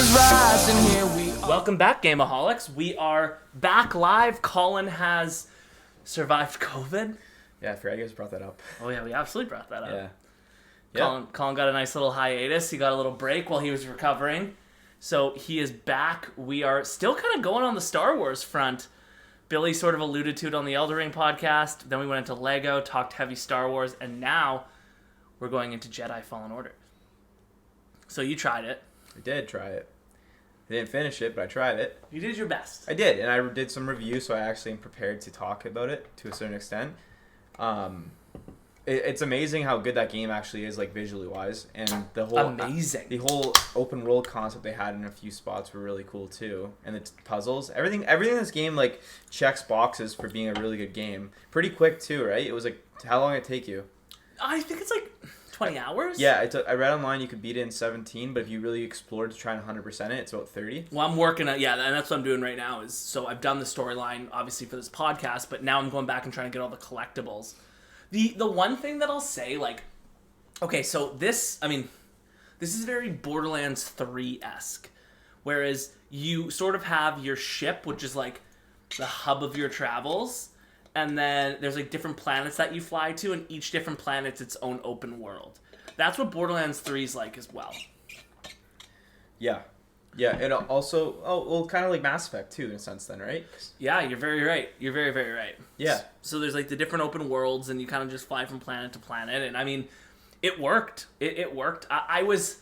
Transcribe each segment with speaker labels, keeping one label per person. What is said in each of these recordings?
Speaker 1: is rising, here we are.
Speaker 2: Welcome back, Gameaholics. We are back live. Colin has survived COVID.
Speaker 3: Yeah, I forgot you guys brought that up.
Speaker 2: Oh yeah, we absolutely brought that up.
Speaker 3: Yeah.
Speaker 2: Colin got a nice little hiatus. He got a little break while he was recovering. So he is back. We are still kind of going on the Star Wars front. Billy sort of alluded to it on the Elder Ring podcast. Then we went into Lego, talked heavy Star Wars, and now we're going into Jedi Fallen Order. So you tried it.
Speaker 3: I did try it. I didn't finish it, but I tried it.
Speaker 2: You did your best.
Speaker 3: I did, and I did some reviews, so I actually am prepared to talk about it to a certain extent. It's amazing how good that game actually is, like visually wise, and the whole open world concept they had in a few spots were really cool too, and the puzzles, everything in this game like checks boxes for being a really good game. Pretty quick too, right? It was like, how long did it take you?
Speaker 2: I think it's like 20 hours.
Speaker 3: Yeah, I read online you could beat it in 17, but if you really explored to try and 100% it, it's about 30.
Speaker 2: Well, I'm working on, and that's what I'm doing right now. So I've done the storyline, obviously, for this podcast, but now I'm going back and trying to get all the collectibles. The one thing that I'll say, like, okay, so this is very Borderlands 3-esque, whereas you sort of have your ship, which is like the hub of your travels, and then there's like different planets that you fly to, and each different planet's its own open world. That's what Borderlands 3 is like as well.
Speaker 3: Yeah. Yeah, it also, kind of like Mass Effect too, in a sense then, right?
Speaker 2: Yeah, you're very right. You're very, very right.
Speaker 3: Yeah.
Speaker 2: So there's like the different open worlds, and you kind of just fly from planet to planet, and I mean, it worked. It worked. I wasn't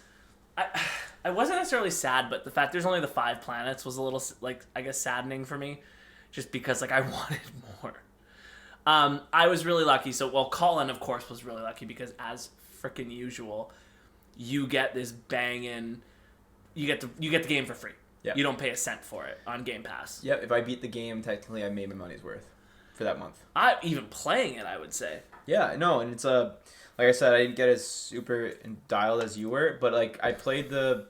Speaker 2: necessarily sad, but the fact there's only the 5 planets was a little, like, I guess saddening for me, just because like I wanted more. I was really lucky. So, Colin, of course, was really lucky because, as freaking usual, you get this banging. You get the game for free. Yeah. You don't pay a cent for it on Game Pass.
Speaker 3: Yeah, if I beat the game, technically I made my money's worth for that month.
Speaker 2: Even playing it, I would say.
Speaker 3: Yeah, no, and it's like I said, I didn't get as super dialed as you were, but like I played the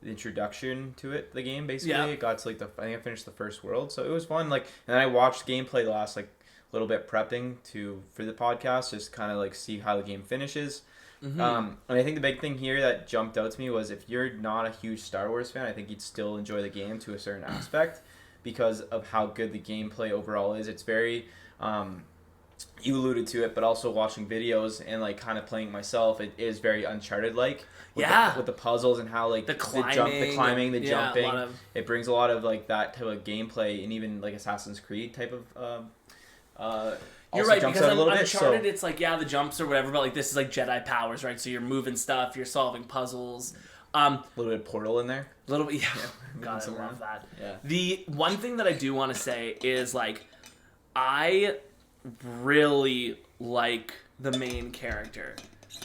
Speaker 3: introduction to it, the game basically.
Speaker 2: Yeah.
Speaker 3: It got to like I think I finished the first world, so it was fun. Like, and then I watched gameplay the last like little bit prepping for the podcast, just kind of like see how the game finishes. Mm-hmm. And I think the big thing here that jumped out to me was if you're not a huge Star Wars fan, I think you'd still enjoy the game to a certain aspect because of how good the gameplay overall is. It's very, you alluded to it, but also watching videos and like kind of playing myself, it is very Uncharted-like. With the puzzles and how like the climbing, the jumping. It brings a lot of like that type of gameplay, and even like Assassin's Creed type of
Speaker 2: You're right, because Uncharted, it's like, the jumps or whatever, but like this is like Jedi powers, right? So you're moving stuff, you're solving puzzles.
Speaker 3: A little bit of Portal in there.
Speaker 2: A little bit, yeah. God, I love that. Yeah. The one thing that I do want to say is, like, I really like the main character.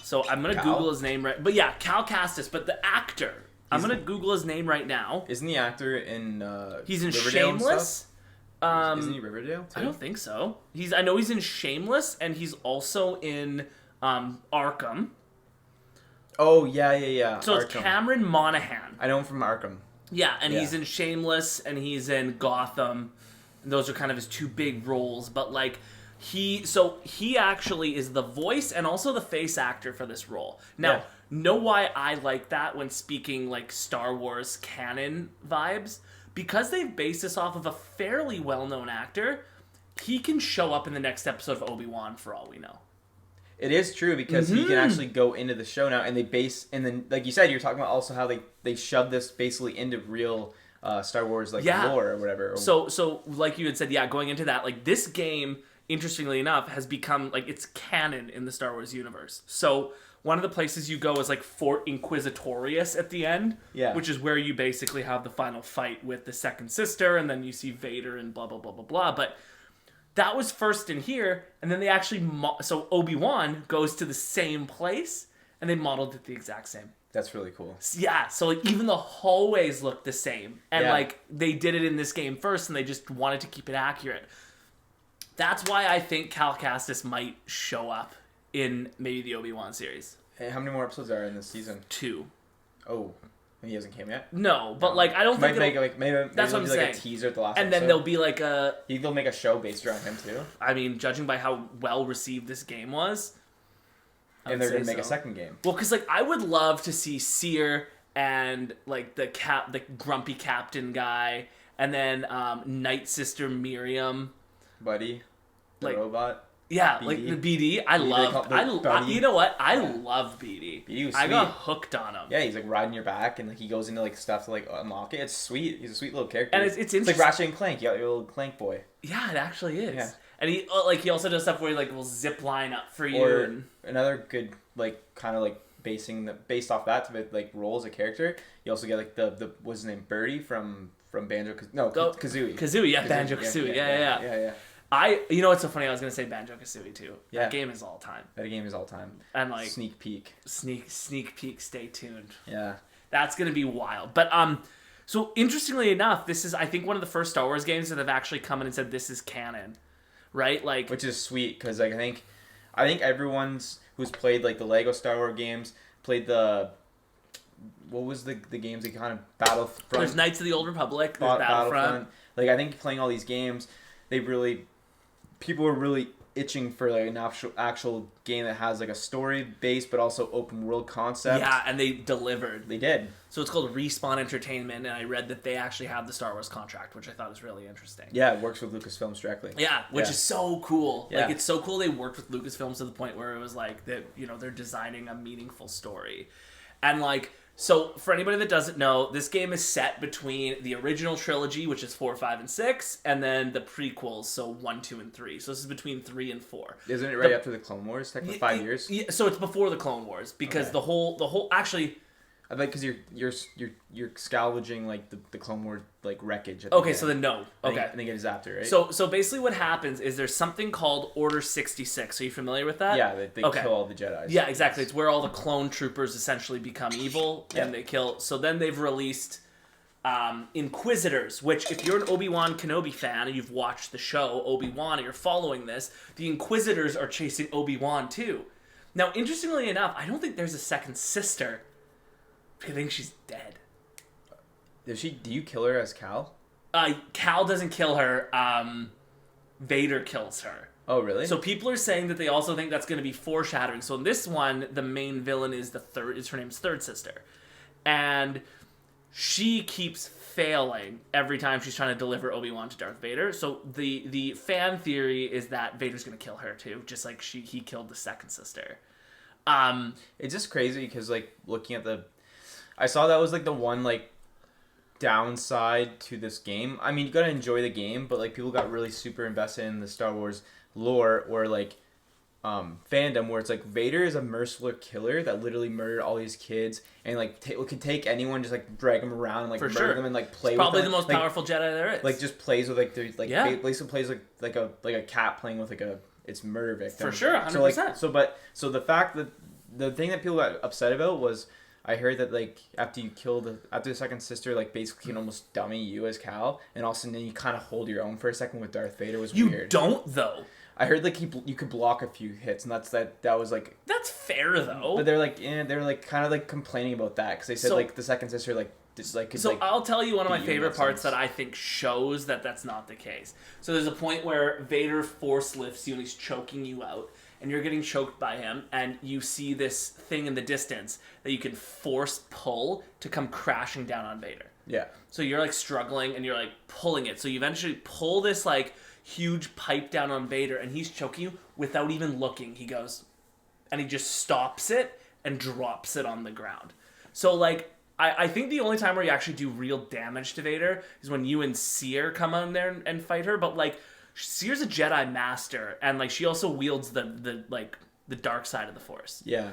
Speaker 2: So I'm going to Google his name right... But yeah, Cal Kestis, but the actor. I'm going to Google his name right now.
Speaker 3: Isn't the actor in
Speaker 2: He's in
Speaker 3: Riverdale
Speaker 2: Shameless.
Speaker 3: Isn't he Riverdale too?
Speaker 2: I don't think so. I know he's in Shameless, and he's also in Arkham.
Speaker 3: Oh, yeah.
Speaker 2: So Arkham. It's Cameron Monaghan.
Speaker 3: I know him from Arkham.
Speaker 2: Yeah, and he's in Shameless, and he's in Gotham. And those are kind of his 2 big roles. But, like, he actually is the voice and also the face actor for this role. Now, know why I like that when speaking, like, Star Wars canon vibes? Because they've based this off of a fairly well-known actor, he can show up in the next episode of Obi Wan for all we know.
Speaker 3: It is true because he can actually go into the show now, and then like you said, you're talking about also how they shoved this basically into real Star Wars lore or whatever.
Speaker 2: So like you had said, going into that, like this game, interestingly enough, has become like it's canon in the Star Wars universe. So one of the places you go is like Fort Inquisitorius at the end, which is where you basically have the final fight with the second sister, and then you see Vader and blah, blah, blah, blah, blah. But that was first in here, and then they actually... So Obi Wan goes to the same place, and they modeled it the exact same.
Speaker 3: That's really cool.
Speaker 2: Yeah, so like even the hallways look the same. And like they did it in this game first, and they just wanted to keep it accurate. That's why I think Cal Kestis might show up in maybe the Obi-Wan series.
Speaker 3: Hey, how many more episodes are in this season?
Speaker 2: 2.
Speaker 3: Oh, he hasn't came yet?
Speaker 2: No, but like I don't think
Speaker 3: maybe
Speaker 2: that's what I'm saying.
Speaker 3: Like a teaser at the last
Speaker 2: and
Speaker 3: episode.
Speaker 2: Then there'll be like a...
Speaker 3: They'll make a show based around him too?
Speaker 2: I mean, judging by how well received this game was,
Speaker 3: And they're gonna make a second game.
Speaker 2: Well, because like I would love to see Seer and like the grumpy captain guy, and then Night Sister Miriam,
Speaker 3: Buddy, the
Speaker 2: like,
Speaker 3: robot.
Speaker 2: Yeah,
Speaker 3: BD.
Speaker 2: like the BD. You know what? I love BD.
Speaker 3: BD was
Speaker 2: I
Speaker 3: sweet.
Speaker 2: got hooked on him.
Speaker 3: Yeah, he's like riding your back, and like he goes into like stuff to like unlock it. It's sweet. He's a sweet little character.
Speaker 2: And it's interesting.
Speaker 3: It's like Ratchet and Clank. You got your little Clank boy.
Speaker 2: Yeah, it actually is.
Speaker 3: Yeah.
Speaker 2: And he he also does stuff where he like will zip line up for you.
Speaker 3: Or
Speaker 2: and
Speaker 3: another good like kind of like based off that to like role as a character. You also get like the what's his name, Birdie from Kazooie.
Speaker 2: Kazooie, yeah, Banjo Kazooie, yeah. You know what's so funny? I was gonna say Banjo Kazooie too.
Speaker 3: Yeah.
Speaker 2: That game is all time.
Speaker 3: And like sneak peek.
Speaker 2: Sneak peek. Stay tuned.
Speaker 3: Yeah.
Speaker 2: That's gonna be wild. But so interestingly enough, this is I think one of the first Star Wars games that have actually come in and said this is canon, right? Like,
Speaker 3: which is sweet because like I think everyone's who's played like the Lego Star Wars games played the. What was the games that kind of Battlefront?
Speaker 2: There's Knights of the Old Republic. There's Battlefront.
Speaker 3: Like I think playing all these games, people were really itching for like an actual game that has like a story base but also open world concept.
Speaker 2: Yeah, and they delivered.
Speaker 3: They did.
Speaker 2: So it's called Respawn Entertainment, and I read that they actually have the Star Wars contract, which I thought was really interesting.
Speaker 3: Yeah, it works with Lucasfilms directly.
Speaker 2: Yeah, which is so cool.
Speaker 3: Yeah.
Speaker 2: Like it's so cool they worked with Lucasfilms to the point where it was like that, they're designing a meaningful story. And like, so for anybody that doesn't know, this game is set between the original trilogy, which is 4, 5, and 6, and then the prequels, so 1, 2, and 3. So this is between 3 and 4.
Speaker 3: Isn't it right after the Clone Wars? Technically 5 years.
Speaker 2: Yeah, so it's before the Clone Wars because the whole actually.
Speaker 3: I think because you're scavenging like the Clone War like wreckage.
Speaker 2: Okay, so then no. Okay,
Speaker 3: I think it is after, right?
Speaker 2: So basically, what happens is there's something called Order 66. Are you familiar with that?
Speaker 3: Yeah, they kill all the Jedi.
Speaker 2: Yeah, exactly. It's where all the clone troopers essentially become evil and they kill. So then they've released Inquisitors, which if you're an Obi Wan Kenobi fan and you've watched the show Obi Wan and you're following this, the Inquisitors are chasing Obi Wan too. Now, interestingly enough, I don't think there's a second sister. I think she's dead.
Speaker 3: Do you kill her as Cal?
Speaker 2: Cal doesn't kill her. Vader kills her.
Speaker 3: Oh, really?
Speaker 2: So people are saying that they also think that's going to be foreshadowing. So in this one, the main villain is her name's third sister. And she keeps failing every time she's trying to deliver Obi-Wan to Darth Vader. So the fan theory is that Vader's going to kill her too, just like he killed the second sister.
Speaker 3: It's just crazy because like looking at I saw that was like the one like downside to this game. I mean, you gotta enjoy the game, but like people got really super invested in the Star Wars lore or like fandom where it's like Vader is a merciless killer that literally murdered all these kids and like could take anyone, just like drag them around and like murder them and like play with them.
Speaker 2: Probably the most powerful Jedi there is.
Speaker 3: Like just plays with like basically plays like a cat playing with like its murder victim.
Speaker 2: For sure, 100%.
Speaker 3: So the fact that the thing that people got upset about was. I heard that like after the second sister, like basically can almost dummy you as Cal, and also then you kind of hold your own for a second with Darth Vader was weird.
Speaker 2: You don't though.
Speaker 3: I heard like you could block a few hits, and that was like.
Speaker 2: That's fair though.
Speaker 3: But they're like kind of like complaining about that because they said like the second sister
Speaker 2: I'll tell you one of my favorite parts that I think shows that that's not the case. So there's a point where Vader force lifts you and he's choking you out. And you're getting choked by him, and you see this thing in the distance that you can force pull to come crashing down on Vader.
Speaker 3: Yeah.
Speaker 2: So you're like struggling, and you're like pulling it. So you eventually pull this like huge pipe down on Vader, and he's choking you without even looking. He goes, and he just stops it and drops it on the ground. So like, I think the only time where you actually do real damage to Vader is when you and Seer come on there and fight her. But like. Seer's a Jedi master, and like she also wields the dark side of the Force.
Speaker 3: Yeah.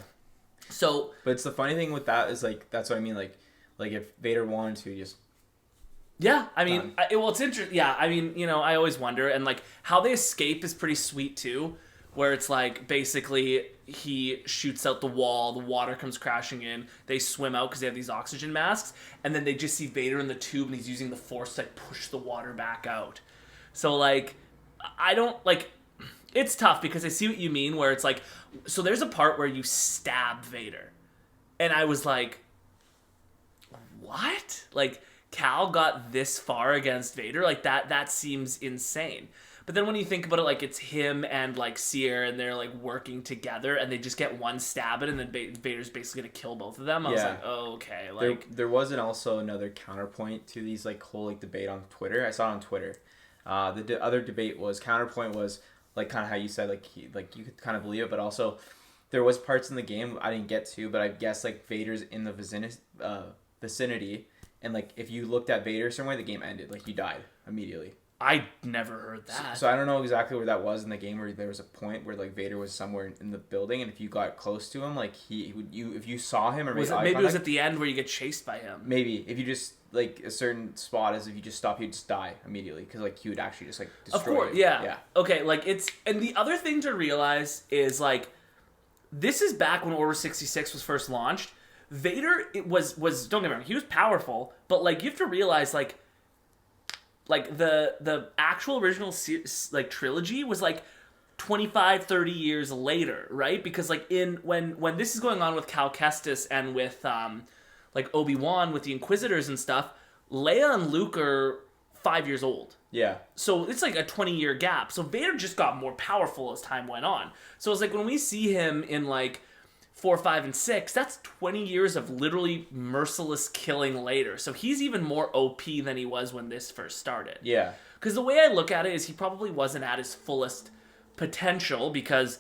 Speaker 2: So,
Speaker 3: but it's the funny thing with that is like that's what I mean. Like if Vader wanted to, just.
Speaker 2: Yeah, I mean, it's interesting. Yeah, I mean, I always wonder, and like how they escape is pretty sweet too, where it's like basically he shoots out the wall, the water comes crashing in, they swim out because they have these oxygen masks, and then they just see Vader in the tube, and he's using the Force to like, push the water back out. So like. I don't, like, it's tough because I see what you mean where it's like, so there's a part where you stab Vader. And I was like, what? Like, Cal got this far against Vader? Like, that seems insane. But then when you think about it, like, it's him and, like, Seer, and they're, like, working together, and they just get one stab at it, and then Vader's basically gonna kill both of them. I was like, oh, okay. Like,
Speaker 3: there wasn't also another counterpoint to these, like, whole, like, debate on Twitter. I saw it on Twitter. The other debate was, counterpoint was, like, kind of how you said, like, you could kind of believe it, but also there was parts in the game I didn't get to, but I guess, like, Vader's in the vicinity, and, like, if you looked at Vader a certain way, the game ended. Like, you died immediately.
Speaker 2: I never heard that.
Speaker 3: So I don't know exactly where that was in the game, where there was a point where, like, Vader was somewhere in the building, and if you got close to him, like, if you saw him or made eye contact,
Speaker 2: maybe it was at the end where you get chased by him.
Speaker 3: Maybe if you just, like, a certain spot is if you just stop, he'd just die immediately, because, like, he would actually just, like, destroy.
Speaker 2: Of course,
Speaker 3: you.
Speaker 2: yeah. Okay, like, and the other thing to realize is, like, this is back when Order 66 was first launched. Vader, it was don't get me wrong, he was powerful, but, like, you have to realize, like the actual original like trilogy was like 25, 30 years later, right? Because, like, when this is going on with Cal Kestis and with like Obi Wan with the Inquisitors and stuff, Leia and Luke are 5 years old.
Speaker 3: Yeah.
Speaker 2: So it's like a 20-year gap. So Vader just got more powerful as time went on. So it's like when we see him in, like, 4, 5, and 6, that's 20 years of literally merciless killing later. So he's even more OP than he was when this first started.
Speaker 3: Yeah.
Speaker 2: Because the way I look at it is he probably wasn't at his fullest potential because,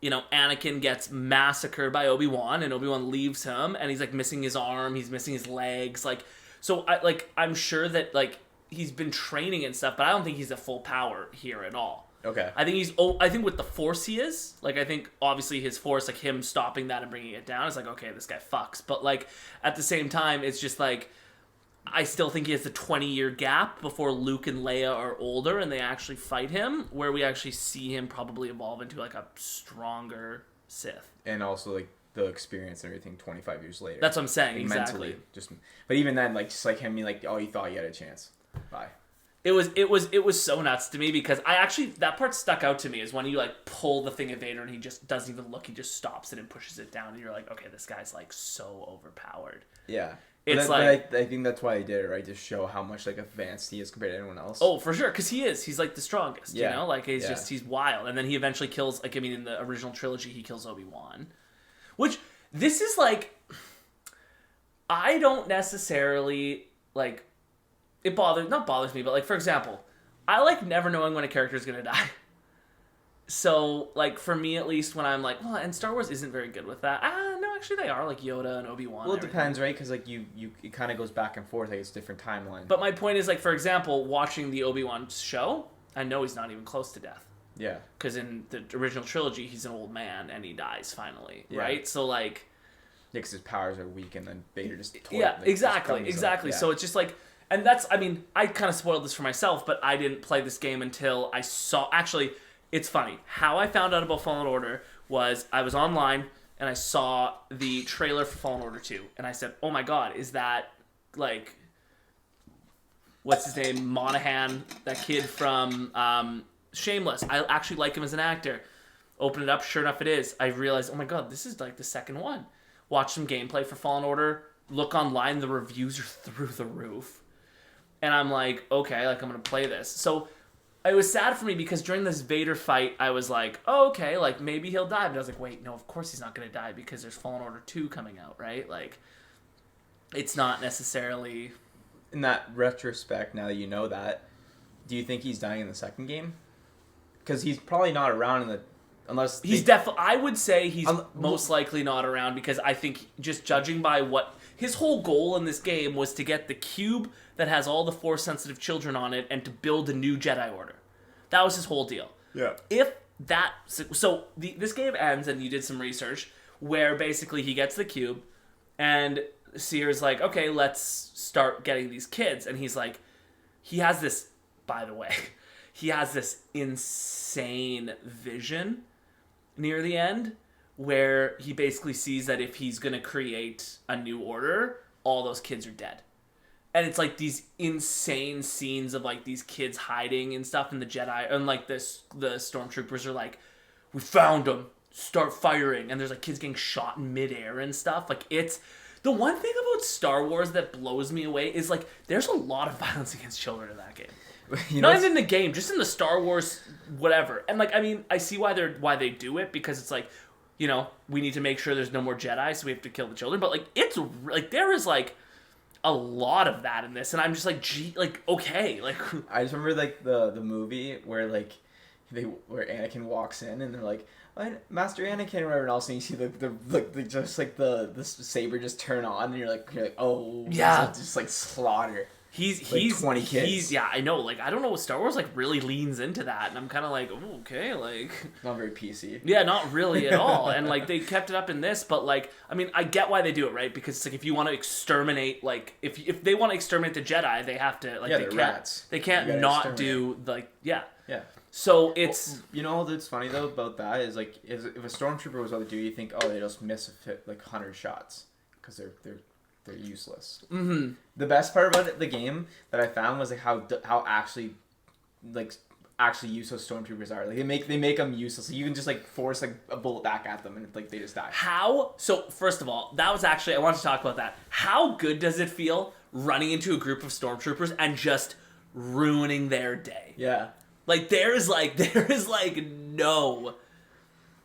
Speaker 2: you know, Anakin gets massacred by Obi Wan, and Obi Wan leaves him, and he's, like, missing his arm, he's missing his legs, like, so I'm sure that, like, he's been training and stuff, but I don't think he's at full power here at all.
Speaker 3: Okay.
Speaker 2: I think with the Force he is. Like, I think obviously his Force, like, him stopping that and bringing it down is like, okay, this guy fucks. But, like, at the same time, it's just like, I still think he has the 20-year gap before Luke and Leia are older and they actually fight him, where we actually see him probably evolve into, like, a stronger Sith.
Speaker 3: And also, like, the experience and everything 25 years later.
Speaker 2: That's what I'm saying,
Speaker 3: like,
Speaker 2: exactly.
Speaker 3: Mentally, but even then, like, just like him being like, oh, you thought you had a chance. Bye.
Speaker 2: It was so nuts to me because that part stuck out to me is when you, like, pull the thing at Vader and he just doesn't even look, he just stops it and pushes it down, and you're like, okay, this guy's, like, so overpowered.
Speaker 3: Yeah.
Speaker 2: It's
Speaker 3: but
Speaker 2: like,
Speaker 3: I think that's why I did it, right? To show how much, like, advanced he is compared to anyone else.
Speaker 2: Oh, for sure, because he's, like, the strongest,
Speaker 3: yeah.
Speaker 2: you know? Like, he's wild. And then he eventually kills, like, I mean, in the original trilogy, he kills Obi Wan. Which, this is, like, I don't necessarily, like, not bothers me, but, like, for example, I like never knowing when a character is gonna die. So, like, for me at least, when I'm like, well, and Star Wars isn't very good with that. No, actually they are, like Yoda and Obi-Wan.
Speaker 3: Well, it depends, right? Because, like, it kind of goes back and forth, like, it's different timelines.
Speaker 2: But my point is, like, for example, watching the Obi-Wan show, I know he's not even close to death.
Speaker 3: Yeah.
Speaker 2: Because in the original trilogy, he's an old man and he dies finally,
Speaker 3: yeah.
Speaker 2: right? So, like,
Speaker 3: yeah, because his powers are weak, and then Vader just
Speaker 2: exactly.
Speaker 3: Yeah.
Speaker 2: So it's just like. And that's, I mean, I kind of spoiled this for myself, but I didn't play this game until I saw... Actually, it's funny. How I found out about Fallen Order was I was online, and I saw the trailer for Fallen Order 2. And I said, oh my god, is that, like... What's his name? Monahan, that kid from Shameless. I actually like him as an actor. Open it up, sure enough it is. I realized, oh my god, this is, like, the second one. Watch some gameplay for Fallen Order. Look online, the reviews are through the roof. And I'm like, okay, like, I'm going to play this. So it was sad for me because during this Vader fight, I was like, oh, okay, like, maybe he'll die. But I was like, wait, no, of course he's not going to die because there's Fallen Order 2 coming out, right? Like, it's not necessarily...
Speaker 3: In that retrospect, now that you know that, do you think he's dying in the second game? Because he's probably not around in the... Unless...
Speaker 2: He's definitely... I would say he's most likely not around because I think just judging by what... His whole goal in this game was to get the cube that has all the Force-sensitive children on it and to build a new Jedi Order. That was his whole deal.
Speaker 3: Yeah.
Speaker 2: If that... So, this game ends, and you did some research, where basically he gets the cube, and Seer's like, okay, let's start getting these kids. And he's like... He has this... By the way, he has this insane vision near the end where he basically sees that if he's going to create a new order, all those kids are dead. And it's like these insane scenes of like these kids hiding and stuff, and the Jedi, and like the stormtroopers are like, we found them, start firing. And there's like kids getting shot in midair and stuff. Like, it's The one thing about Star Wars that blows me away is, like, there's a lot of violence against children in that game. Not even in the game, just in the Star Wars whatever. And, like, I mean, I see why they do it, because it's like, you know, we need to make sure there's no more Jedi, so we have to kill the children. But, like, it's, like, there is, like, a lot of that in this, and I'm just like, gee, like, okay, like.
Speaker 3: I just remember, like, the movie where, like, where Anakin walks in, and they're like, Master Anakin, or whatever, and all of a sudden you see the saber just turn on, and you're like, oh,
Speaker 2: yeah,
Speaker 3: just like slaughter.
Speaker 2: He's
Speaker 3: 20 kids.
Speaker 2: Yeah, I know. Like, I don't know. Star Wars, like, really leans into that, and I'm kind of like, oh, okay, like.
Speaker 3: Not very PC.
Speaker 2: Yeah, not really at all. And, like, they kept it up in this, but, like, I mean, I get why they do it, right? Because it's like, if you want to exterminate, like, if they want to exterminate the Jedi, they have to, like,
Speaker 3: they're rats.
Speaker 2: They can't not do, like, yeah.
Speaker 3: Yeah.
Speaker 2: So it's...
Speaker 3: Well, you know what's funny, though, about that is, like, if a stormtrooper was about to do, you think, oh, they just miss like 100 shots. Because they're useless.
Speaker 2: Mm-hmm.
Speaker 3: The best part about the game that I found was, like, how actually useless stormtroopers are. Like, they make them useless. You can just, like, force, like, a bullet back at them, and, like, they just die.
Speaker 2: How? So, first of all, that was actually... I wanted to talk about that. How good does it feel running into a group of stormtroopers and just ruining their day?
Speaker 3: Yeah.
Speaker 2: Like, there is no...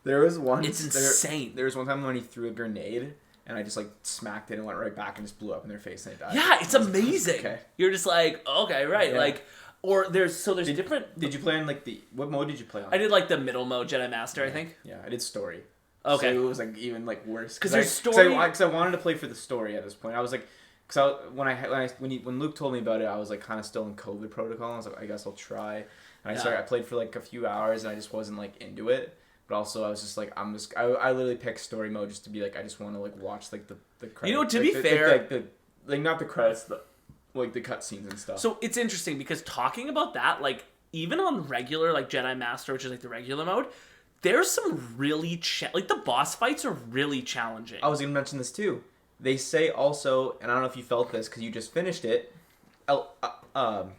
Speaker 3: There was one...
Speaker 2: It's insane.
Speaker 3: There was one time when he threw a grenade, and I just, like, smacked it and went right back and just blew up in their face, and they died.
Speaker 2: Yeah, it's amazing.
Speaker 3: Okay.
Speaker 2: You're just like, okay, right. Yeah. Like, or there's different...
Speaker 3: Did you play on, like, what mode did you play on?
Speaker 2: I did, like, the middle mode, Jedi Master, I think.
Speaker 3: Yeah, I did story.
Speaker 2: Okay.
Speaker 3: So it was, like, even, like, worse.
Speaker 2: Because there's story...
Speaker 3: Because I wanted to play for the story at this point. I was, like... Because when Luke told me about it, I was, like, kind of still in COVID protocol. I was like, I guess I'll try. And I played for, like, a few hours, and I just wasn't, like, into it. But also, I was just, like, I literally picked story mode just to be, like, I just want to, like, watch, like, the credits.
Speaker 2: You know, to be fair...
Speaker 3: Like, not the credits, like, the cutscenes and stuff.
Speaker 2: So, it's interesting, because talking about that, like, even on regular, like, Jedi Master, which is, like, the regular mode, there's some really... like, the boss fights are really challenging.
Speaker 3: I was going to mention this, too. They say also, and I don't know if you felt this, because you just finished it, Elder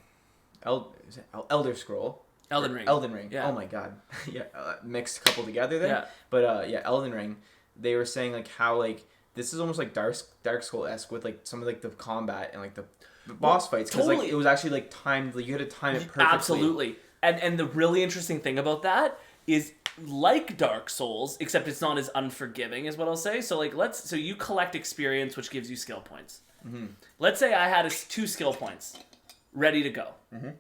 Speaker 3: Scroll.
Speaker 2: Elden Ring.
Speaker 3: Elden Ring.
Speaker 2: Yeah.
Speaker 3: Oh my god. Yeah, mixed a couple together there.
Speaker 2: Yeah.
Speaker 3: But Elden Ring. They were saying like how like this is almost like Dark Scroll-esque with like some of like the combat and like the boss fights because
Speaker 2: totally.
Speaker 3: like it was actually like timed. Like you had to time it perfectly.
Speaker 2: Absolutely. And the really interesting thing about that is like Dark Souls, except it's not as unforgiving is what I'll say. So like so you collect experience, which gives you skill points. Mm-hmm. Let's say I had 2 skill points ready to go. Mm-hmm.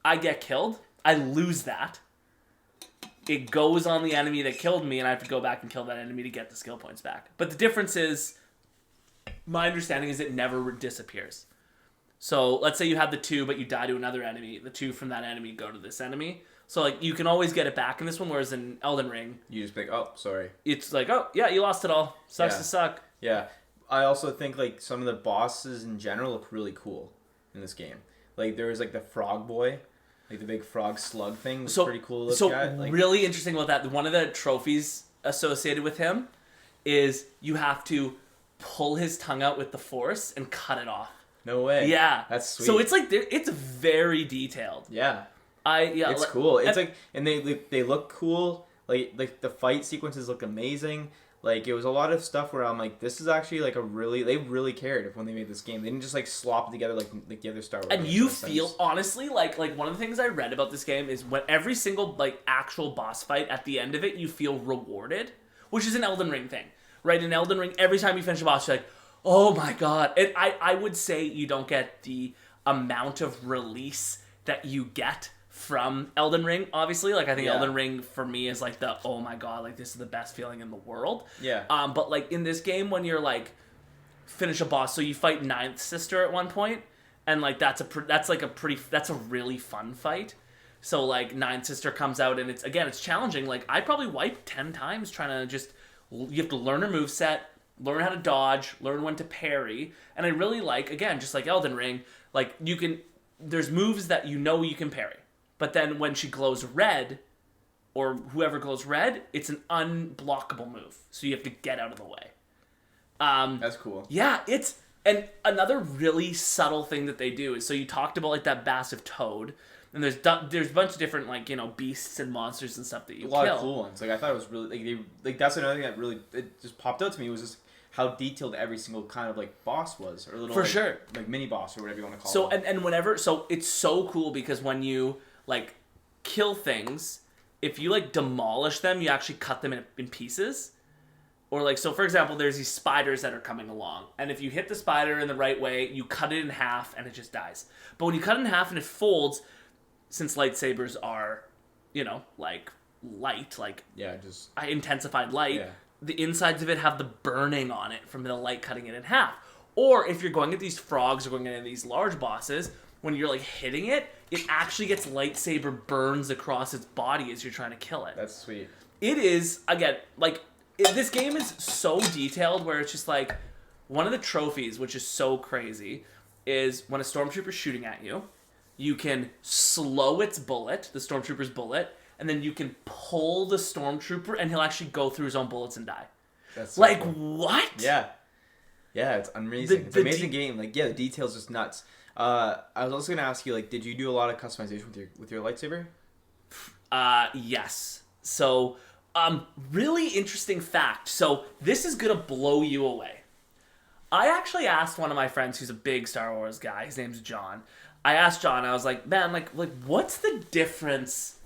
Speaker 2: I get killed. I lose that. It goes on the enemy that killed me, and I have to go back and kill that enemy to get the skill points back. But the difference is, my understanding is it never disappears. So let's say you have the 2, but you die to another enemy. The 2 from that enemy go to this enemy. So like you can always get it back in this one, whereas in Elden Ring,
Speaker 3: you just think, oh, sorry.
Speaker 2: It's like, oh yeah, you lost it all. Sucks to suck.
Speaker 3: Yeah, I also think like some of the bosses in general look really cool in this game. Like there was like the frog boy. Like the big frog slug thing was pretty cool to look at. Like,
Speaker 2: really interesting about that. One of the trophies associated with him is you have to pull his tongue out with the force and cut it off.
Speaker 3: No way.
Speaker 2: Yeah.
Speaker 3: That's sweet.
Speaker 2: So it's like, it's very detailed.
Speaker 3: Yeah.
Speaker 2: It's
Speaker 3: like, cool. It's like, and they look cool. Like the fight sequences look amazing. Like, it was a lot of stuff where I'm like, this is actually, like, they really cared when they made this game. They didn't just, like, slop it together like the other Star Wars
Speaker 2: games. And you feel,
Speaker 3: sense.
Speaker 2: honestly, like one of the things I read about this game is when every single, like, actual boss fight, at the end of it, you feel rewarded, which is an Elden Ring thing, right? In Elden Ring, every time you finish a boss, you're like, oh my god. And I would say you don't get the amount of release that you get from Elden Ring, obviously. Like, I think Elden Ring, for me, is like the, oh my god, like, this is the best feeling in the world.
Speaker 3: Yeah.
Speaker 2: But, like, in this game, when you're, like, finish a boss, so you fight Ninth Sister at one point, and, like, that's a really fun fight. So, like, Ninth Sister comes out, and it's challenging. Like, I probably wiped 10 times trying to just, you have to learn her moveset, learn how to dodge, learn when to parry, and I really like, again, just like Elden Ring, like, there's moves that you can parry. But then when she glows red, or whoever glows red, it's an unblockable move. So you have to get out of the way.
Speaker 3: That's cool.
Speaker 2: Yeah, and another really subtle thing that they do is, so you talked about like that massive toad, and there's a bunch of different like, you know, beasts and monsters and stuff that you kill.
Speaker 3: A lot of cool ones. Like I thought it was really like that's another thing that really it just popped out to me was just how detailed every single kind of like boss was, or little
Speaker 2: For
Speaker 3: like,
Speaker 2: sure.
Speaker 3: like mini boss or whatever you want to call
Speaker 2: So
Speaker 3: it.
Speaker 2: and whenever it's so cool because when you like kill things, if you like demolish them, you actually cut them in pieces. Or like so for example, there's these spiders that are coming along, and if you hit the spider in the right way, you cut it in half and it just dies. But when you cut it in half and it folds, since lightsabers are, like light, like
Speaker 3: just
Speaker 2: intensified light,
Speaker 3: yeah.
Speaker 2: the insides of it have the burning on it from the light cutting it in half. Or if you're going at these frogs or going at these large bosses, when you're like hitting it, it actually gets lightsaber burns across its body as you're trying to kill it.
Speaker 3: That's sweet.
Speaker 2: It is, again, like, this game is so detailed where it's just like, one of the trophies, which is so crazy, is when a stormtrooper's shooting at you, you can slow its bullet, the stormtrooper's bullet, and then you can pull the stormtrooper and he'll actually go through his own bullets and die.
Speaker 3: That's so
Speaker 2: like,
Speaker 3: cool.
Speaker 2: What?
Speaker 3: Yeah. Yeah, it's amazing. It's an amazing game. Like, yeah, the details just nuts. I was also gonna ask you, like, did you do a lot of customization with your lightsaber?
Speaker 2: Yes. So, really interesting fact. So, this is gonna blow you away. I actually asked one of my friends who's a big Star Wars guy. His name's John. I asked John, I was like, man, like what's the difference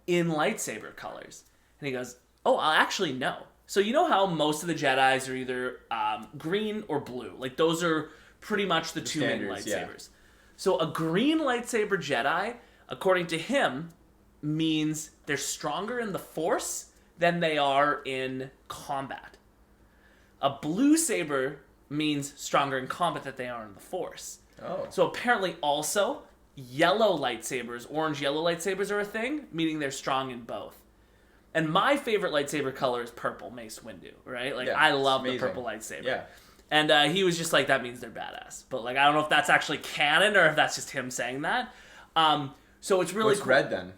Speaker 2: in lightsaber colors? And he goes, oh, I'll actually know. So you know how most of the Jedis are either green or blue? Like, those are pretty much the two main lightsabers. Yeah. So a green lightsaber Jedi, according to him, means they're stronger in the Force than they are in combat. A blue saber means stronger in combat than they are in the Force.
Speaker 3: Oh.
Speaker 2: So apparently also, yellow lightsabers, orange-yellow lightsabers are a thing, meaning they're strong in both. And my favorite lightsaber color is purple, Mace Windu, right? Like, I love the purple lightsaber.
Speaker 3: Yeah.
Speaker 2: And he was just like, that means they're badass. But, like, I don't know if that's actually canon or if that's just him saying that. So it's really
Speaker 3: What's
Speaker 2: cool.
Speaker 3: red, then?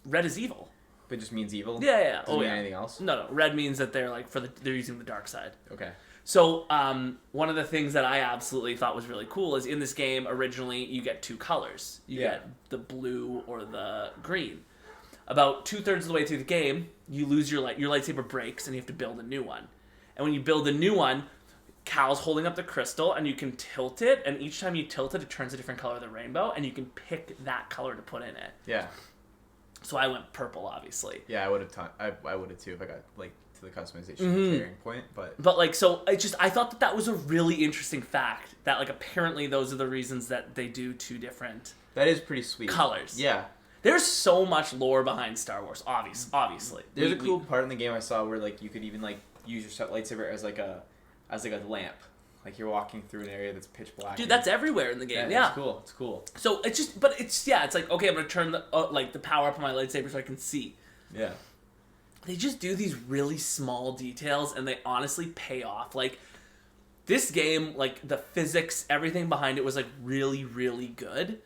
Speaker 2: Red is evil.
Speaker 3: It just means evil?
Speaker 2: Yeah.
Speaker 3: Doesn't mean anything else?
Speaker 2: No. Red means that they're, like, they're using the dark side.
Speaker 3: Okay.
Speaker 2: So, one of the things that I absolutely thought was really cool is in this game, originally, you get two colors. You get the blue or the green. About 2/3 of the way through the game, you lose your lightsaber breaks, and you have to build a new one. And when you build a new one, Cal's holding up the crystal, and you can tilt it, and each time you tilt it, it turns a different color of the rainbow, and you can pick that color to put in it.
Speaker 3: Yeah.
Speaker 2: So I went purple, obviously.
Speaker 3: Yeah, I would have. I would have too if I got like to the customization clearing point. But
Speaker 2: like, so I thought that was a really interesting fact that like apparently those are the reasons that they do two different.
Speaker 3: That is pretty sweet.
Speaker 2: Colors.
Speaker 3: Yeah.
Speaker 2: There's so much lore behind Star Wars, obviously.
Speaker 3: There's a cool part in the game I saw where like you could even like use your lightsaber as like a lamp. Like you're walking through an area that's pitch black.
Speaker 2: Dude, that's everywhere in the game. Yeah.
Speaker 3: It's cool. It's cool.
Speaker 2: So it's just, but it's like, okay, I'm gonna turn the power up on my lightsaber so I can see.
Speaker 3: Yeah.
Speaker 2: They just do these really small details, and they honestly pay off. Like, this game, like the physics, everything behind it was like really, really good.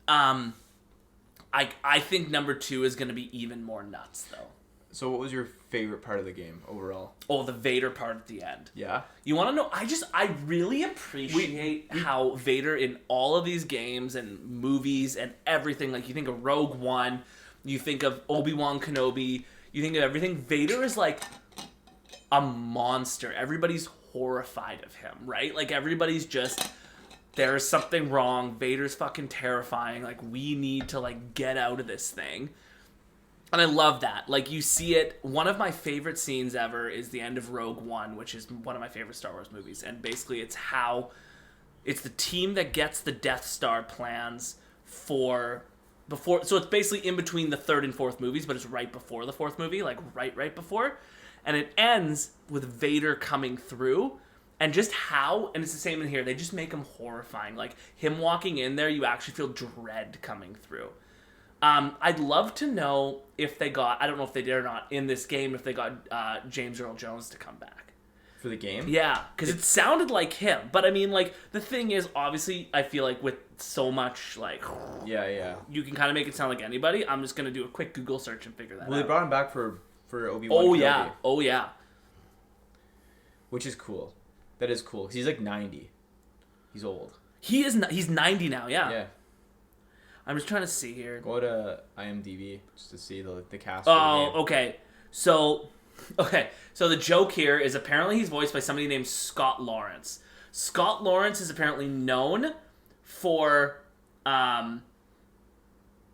Speaker 2: I think number 2 is gonna be even more nuts though.
Speaker 3: So what was your favorite part of the game overall?
Speaker 2: Oh, the Vader part at the end.
Speaker 3: Yeah.
Speaker 2: You want to know? I really appreciate how Vader in all of these games and movies and everything, like you think of Rogue One, you think of Obi Wan Kenobi, you think of everything. Vader is like a monster. Everybody's horrified of him, right? Like everybody's just, there's something wrong. Vader's fucking terrifying. Like we need to like get out of this thing. And I love that. Like, you see it. One of my favorite scenes ever is the end of Rogue One, which is one of my favorite Star Wars movies. And basically, it's the team that gets the Death Star plans before. So it's basically in between the 3rd and 4th movies, but it's right before the 4th movie, like right before. And it ends with Vader coming through. And just how, and it's the same in here, they just make him horrifying. Like, him walking in there, you actually feel dread coming through. I'd love to know if they got, I don't know if they did or not, in this game, if they got James Earl Jones to come back.
Speaker 3: For the game?
Speaker 2: Yeah, because it sounded like him. But I mean, like, the thing is, obviously, I feel like with so much, like...
Speaker 3: Yeah.
Speaker 2: You can kind of make it sound like anybody. I'm just going to do a quick Google search and figure that out.
Speaker 3: Well, they brought him back for Obi Wan.
Speaker 2: Oh, yeah.
Speaker 3: Which is cool. That is cool. 'Cause he's like 90. He's old.
Speaker 2: He's 90 now, yeah.
Speaker 3: Yeah.
Speaker 2: I'm just trying to see here.
Speaker 3: Go to IMDb just to see the cast.
Speaker 2: Oh, okay. So, Okay, so the joke here is apparently he's voiced by somebody named Scott Lawrence. Scott Lawrence is apparently known for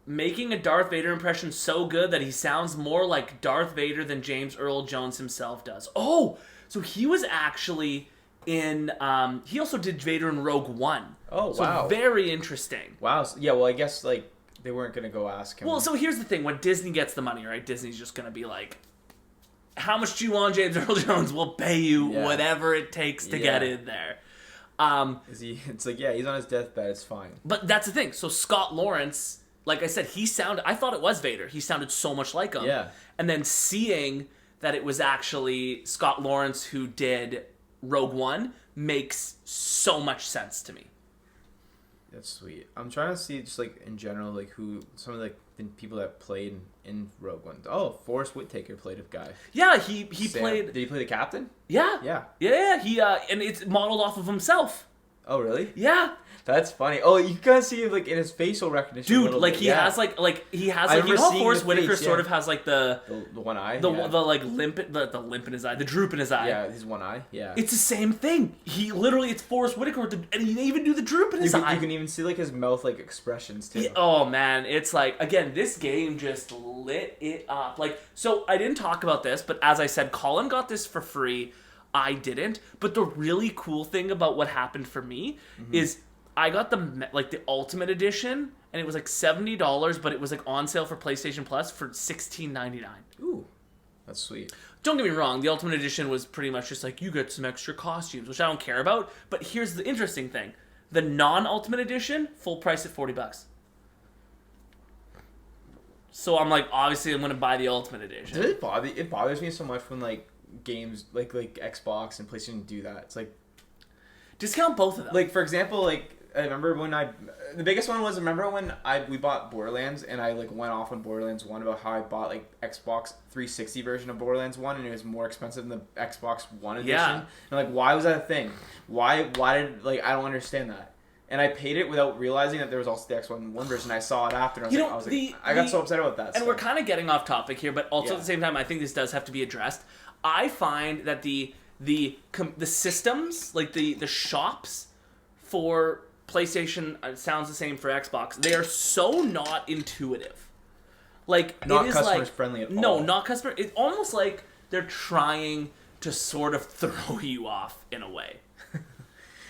Speaker 2: making a Darth Vader impression so good that he sounds more like Darth Vader than James Earl Jones himself does. Oh, so he was actually in... he also did Vader in Rogue One.
Speaker 3: Oh, wow.
Speaker 2: So very interesting.
Speaker 3: Wow. Yeah, well, I guess, like, they weren't going to go ask him.
Speaker 2: Well, so here's the thing. When Disney gets the money, right, Disney's just going to be like, how much do you want, James Earl Jones? We'll pay you whatever it takes to get in there.
Speaker 3: It's like, yeah, he's on his deathbed. It's fine.
Speaker 2: But that's the thing. So Scott Lawrence... Like I said, I thought it was Vader. He sounded so much like him.
Speaker 3: Yeah.
Speaker 2: And then seeing that it was actually Scott Lawrence who did Rogue One makes so much sense to me.
Speaker 3: That's sweet. I'm trying to see just like in general, like who some of like the people that played in Rogue One. Oh, Forrest Whitaker played a guy.
Speaker 2: Yeah, he played.
Speaker 3: Did he play the captain?
Speaker 2: Yeah.
Speaker 3: Yeah.
Speaker 2: He and it's modeled off of himself.
Speaker 3: Oh, really?
Speaker 2: Yeah.
Speaker 3: That's funny. Oh, you can see like in his facial recognition.
Speaker 2: Dude, like he has like he has like you know how Forrest Whitaker sort of has like the
Speaker 3: one eye,
Speaker 2: the like limp in his eye, the droop in his eye.
Speaker 3: Yeah, his one eye. Yeah,
Speaker 2: it's the same thing. He literally it's Forrest Whitaker and he even do the droop in his eye.
Speaker 3: You can even see like his mouth like expressions too.
Speaker 2: Oh man, it's like again this game just lit it up. Like so, I didn't talk about this, but as I said, Colin got this for free. I didn't. But the really cool thing about what happened for me is. I got the Ultimate Edition, and it was like $70, but it was like on sale for PlayStation Plus for $16.99.
Speaker 3: Ooh, that's sweet.
Speaker 2: Don't get me wrong, the Ultimate Edition was pretty much just like, you get some extra costumes, which I don't care about, but here's the interesting thing. The non-Ultimate Edition, full price at $40. So I'm like, obviously I'm going to buy the Ultimate Edition.
Speaker 3: Does it bothers me so much when like games, like Xbox and PlayStation do that. It's like...
Speaker 2: Discount both of them.
Speaker 3: Like, for example, like... I remember when the biggest one was, remember when we bought Borderlands and I like went off on Borderlands 1 about how I bought like Xbox 360 version of Borderlands 1 and it was more expensive than the Xbox One edition.
Speaker 2: Yeah.
Speaker 3: And like, why was that a thing? Why did, like, I don't understand that. And I paid it without realizing that there was also the Xbox One version. I saw it after and I got so upset about that.
Speaker 2: And we're kind of getting off topic here, but also at the same time, I think this does have to be addressed. I find that the systems, like the shops for PlayStation, sounds the same for Xbox. They are so not intuitive. Like
Speaker 3: not
Speaker 2: it is
Speaker 3: customers
Speaker 2: like,
Speaker 3: friendly at all.
Speaker 2: No, not customer. It's almost like they're trying to sort of throw you off in a way.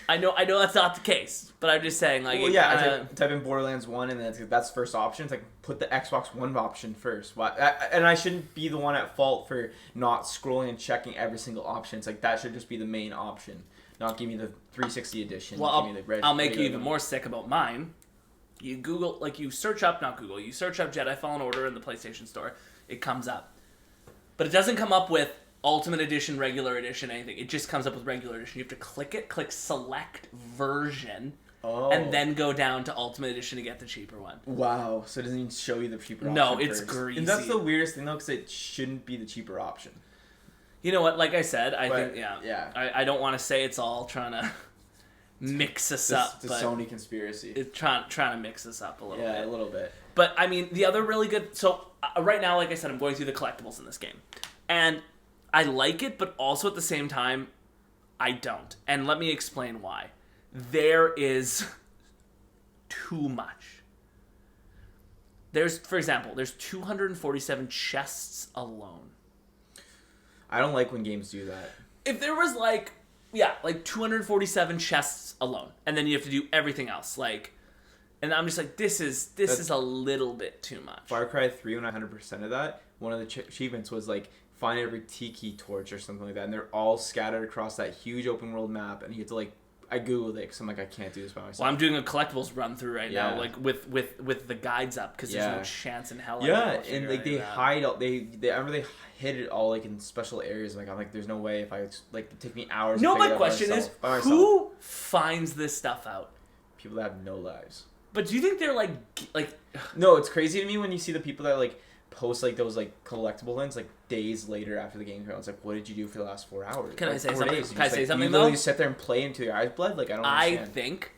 Speaker 2: I know that's not the case, but I'm just saying like.
Speaker 3: Well, yeah, I type in Borderlands 1 and then that's first option. It's like put the Xbox One option first. And I shouldn't be the one at fault for not scrolling and checking every single option. It's like that should just be the main option. Not give me the 360 edition.
Speaker 2: Well,
Speaker 3: give me the
Speaker 2: I'll make you even more sick about mine. You Google, like you search up Jedi Fallen Order in the PlayStation Store. It comes up. But it doesn't come up with Ultimate Edition, Regular Edition, anything. It just comes up with Regular Edition. You have to click Select Version, and then go down to Ultimate Edition to get the cheaper one.
Speaker 3: Wow. So it doesn't even show you the cheaper option
Speaker 2: No, it's
Speaker 3: first.
Speaker 2: greasy.
Speaker 3: And that's the weirdest thing, though, because it shouldn't be the cheaper option.
Speaker 2: You know what? Like I said, I think I don't want to say it's all trying to mix us up.
Speaker 3: The Sony conspiracy.
Speaker 2: It's trying to mix us up a little bit.
Speaker 3: Yeah, a little bit.
Speaker 2: But I mean, the other really good. So right now, like I said, I'm going through the collectibles in this game, and I like it, but also at the same time, I don't. And let me explain why. There is too much. For example, there's 247 chests alone.
Speaker 3: I don't like when games do that.
Speaker 2: If there was like 247 chests alone, and then you have to do everything else, and I'm just like, this is a little bit too much.
Speaker 3: Far Cry 3, when I 100% of that, one of the achievements was like find every tiki torch or something like that, and they're all scattered across that huge open world map, and you have to like. I googled it because I'm like, I can't do this by myself.
Speaker 2: Well, I'm doing a collectibles run through right now, like with the guides up, because there's no chance in hell.
Speaker 3: And like they hide all they remember they hid it all like in special areas. Like I'm like, there's no way if I like it'd take me hours.
Speaker 2: No, my question is, who finds this stuff out?
Speaker 3: People that have no lives.
Speaker 2: But do you think they're like?
Speaker 3: No, it's crazy to me when you see the people that like post like those like collectible things like days later after the game comes out. It's like, what did you do for the last 4 hours?
Speaker 2: Can I say something?
Speaker 3: Can I say something? You literally sit there and play until your eyes bled. Like I don't understand.
Speaker 2: I think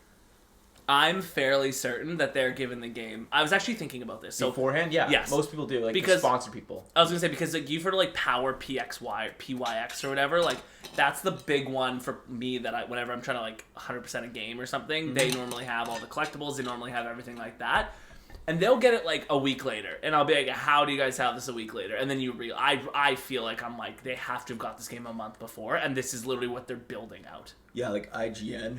Speaker 2: I'm fairly certain that they're giving the game. I was actually thinking about this. So
Speaker 3: beforehand, yeah,
Speaker 2: yes.
Speaker 3: most people do, like
Speaker 2: Because
Speaker 3: sponsor people.
Speaker 2: I was gonna say because like you've heard of like Power PXY or PYX or whatever. Like that's the big one for me that whenever I'm trying to like 100% a game or something, they normally have all the collectibles. They normally have everything like that. And they'll get it like a week later, and I'll be like, "How do you guys have this a week later?" And then I feel like I'm like, they have to have got this game a month before, and this is literally what they're building out.
Speaker 3: Yeah, like IGN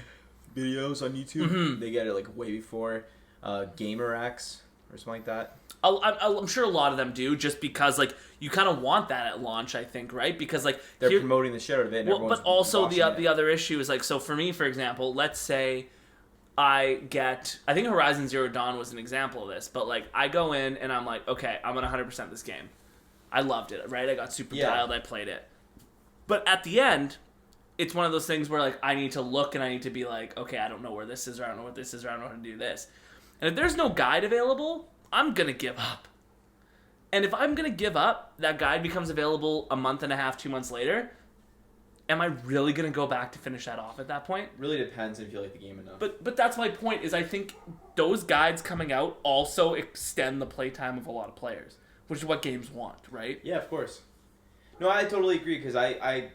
Speaker 3: videos on YouTube, they get it like way before GamerX or something like that.
Speaker 2: I'm sure a lot of them do, just because like you kind of want that at launch, I think, right? Because like
Speaker 3: they're promoting the shit out of it. And
Speaker 2: but also the other issue is like, so for me, for example, let's say. I think Horizon Zero Dawn was an example of this, but like I go in and I'm like, okay, I'm gonna 100% this game. I loved it, right? I got super dialed, I played it. But at the end, it's one of those things where like I need to look and I need to be like, okay, I don't know where this is, or I don't know what this is, or I don't know how to do this. And if there's no guide available, I'm gonna give up. And if I'm gonna give up, that guide becomes available a month and a half, 2 months later. Am I really going to go back to finish that off at that point?
Speaker 3: Really depends if you like the game enough.
Speaker 2: But that's my point, is I think those guides coming out also extend the playtime of a lot of players, which is what games want, right?
Speaker 3: Yeah, of course. No, I totally agree, because I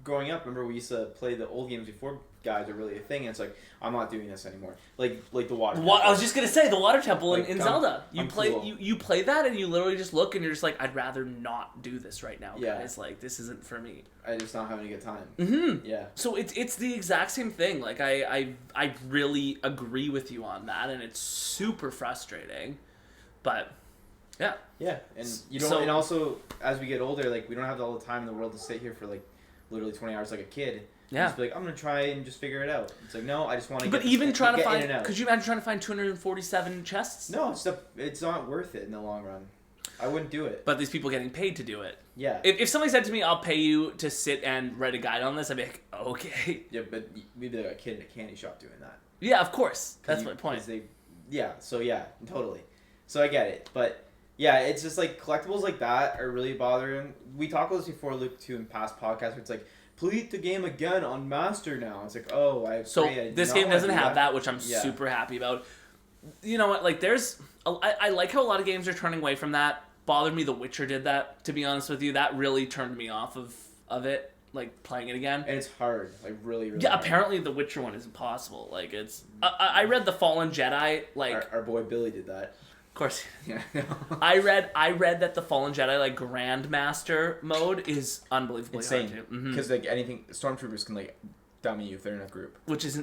Speaker 3: growing up, remember we used to play the old games before guides are really a thing, and it's like, I'm not doing this anymore. Like the water temple.
Speaker 2: I was just going to say, the water temple like, in Zelda. You play that, and you literally just look, and you're just like, I'd rather not do this right now, guys. Like, this isn't for me.
Speaker 3: I just not having a good time.
Speaker 2: Mm-hmm.
Speaker 3: Yeah.
Speaker 2: So it's the exact same thing. Like, I really agree with you on that, and it's super frustrating. But, yeah.
Speaker 3: Yeah, and you don't. And also, as we get older, like, we don't have all the time in the world to sit here for, like, literally 20 hours like a kid.
Speaker 2: Yeah.
Speaker 3: Just be like, I'm gonna try and just figure it out. It's like, no, I just want to.
Speaker 2: But even trying to find, could you imagine trying to find 247 chests?
Speaker 3: No, it's not worth it in the long run. I wouldn't do it.
Speaker 2: But these people getting paid to do it.
Speaker 3: Yeah.
Speaker 2: If somebody said to me, I'll pay you to sit and write a guide on this, I'd be like, okay.
Speaker 3: Yeah, but we'd be like a kid in a candy shop doing that.
Speaker 2: Yeah, of course. That's my point.
Speaker 3: So yeah, totally. So I get it, but yeah, it's just like collectibles like that are really bothering. We talked about this before, Luke, too, in past podcasts, where it's like, complete the game again on Master now. It's like, oh,
Speaker 2: this game doesn't have that, which I'm super happy about. You know what? Like, I like how a lot of games are turning away from that. Bothered me The Witcher did that, to be honest with you. That really turned me off of it, like, playing it again.
Speaker 3: And it's hard. Like, really, really
Speaker 2: hard.
Speaker 3: Apparently
Speaker 2: The Witcher one is impossible. Like, it's... I read The Fallen Jedi, like...
Speaker 3: Our boy Billy did that.
Speaker 2: Of course.
Speaker 3: Yeah.
Speaker 2: I read that the Fallen Jedi, like, Grandmaster mode is unbelievably
Speaker 3: insane.
Speaker 2: Hard too.
Speaker 3: Because, like, anything... Stormtroopers can, like, dummy you if they're in a group.
Speaker 2: Which is,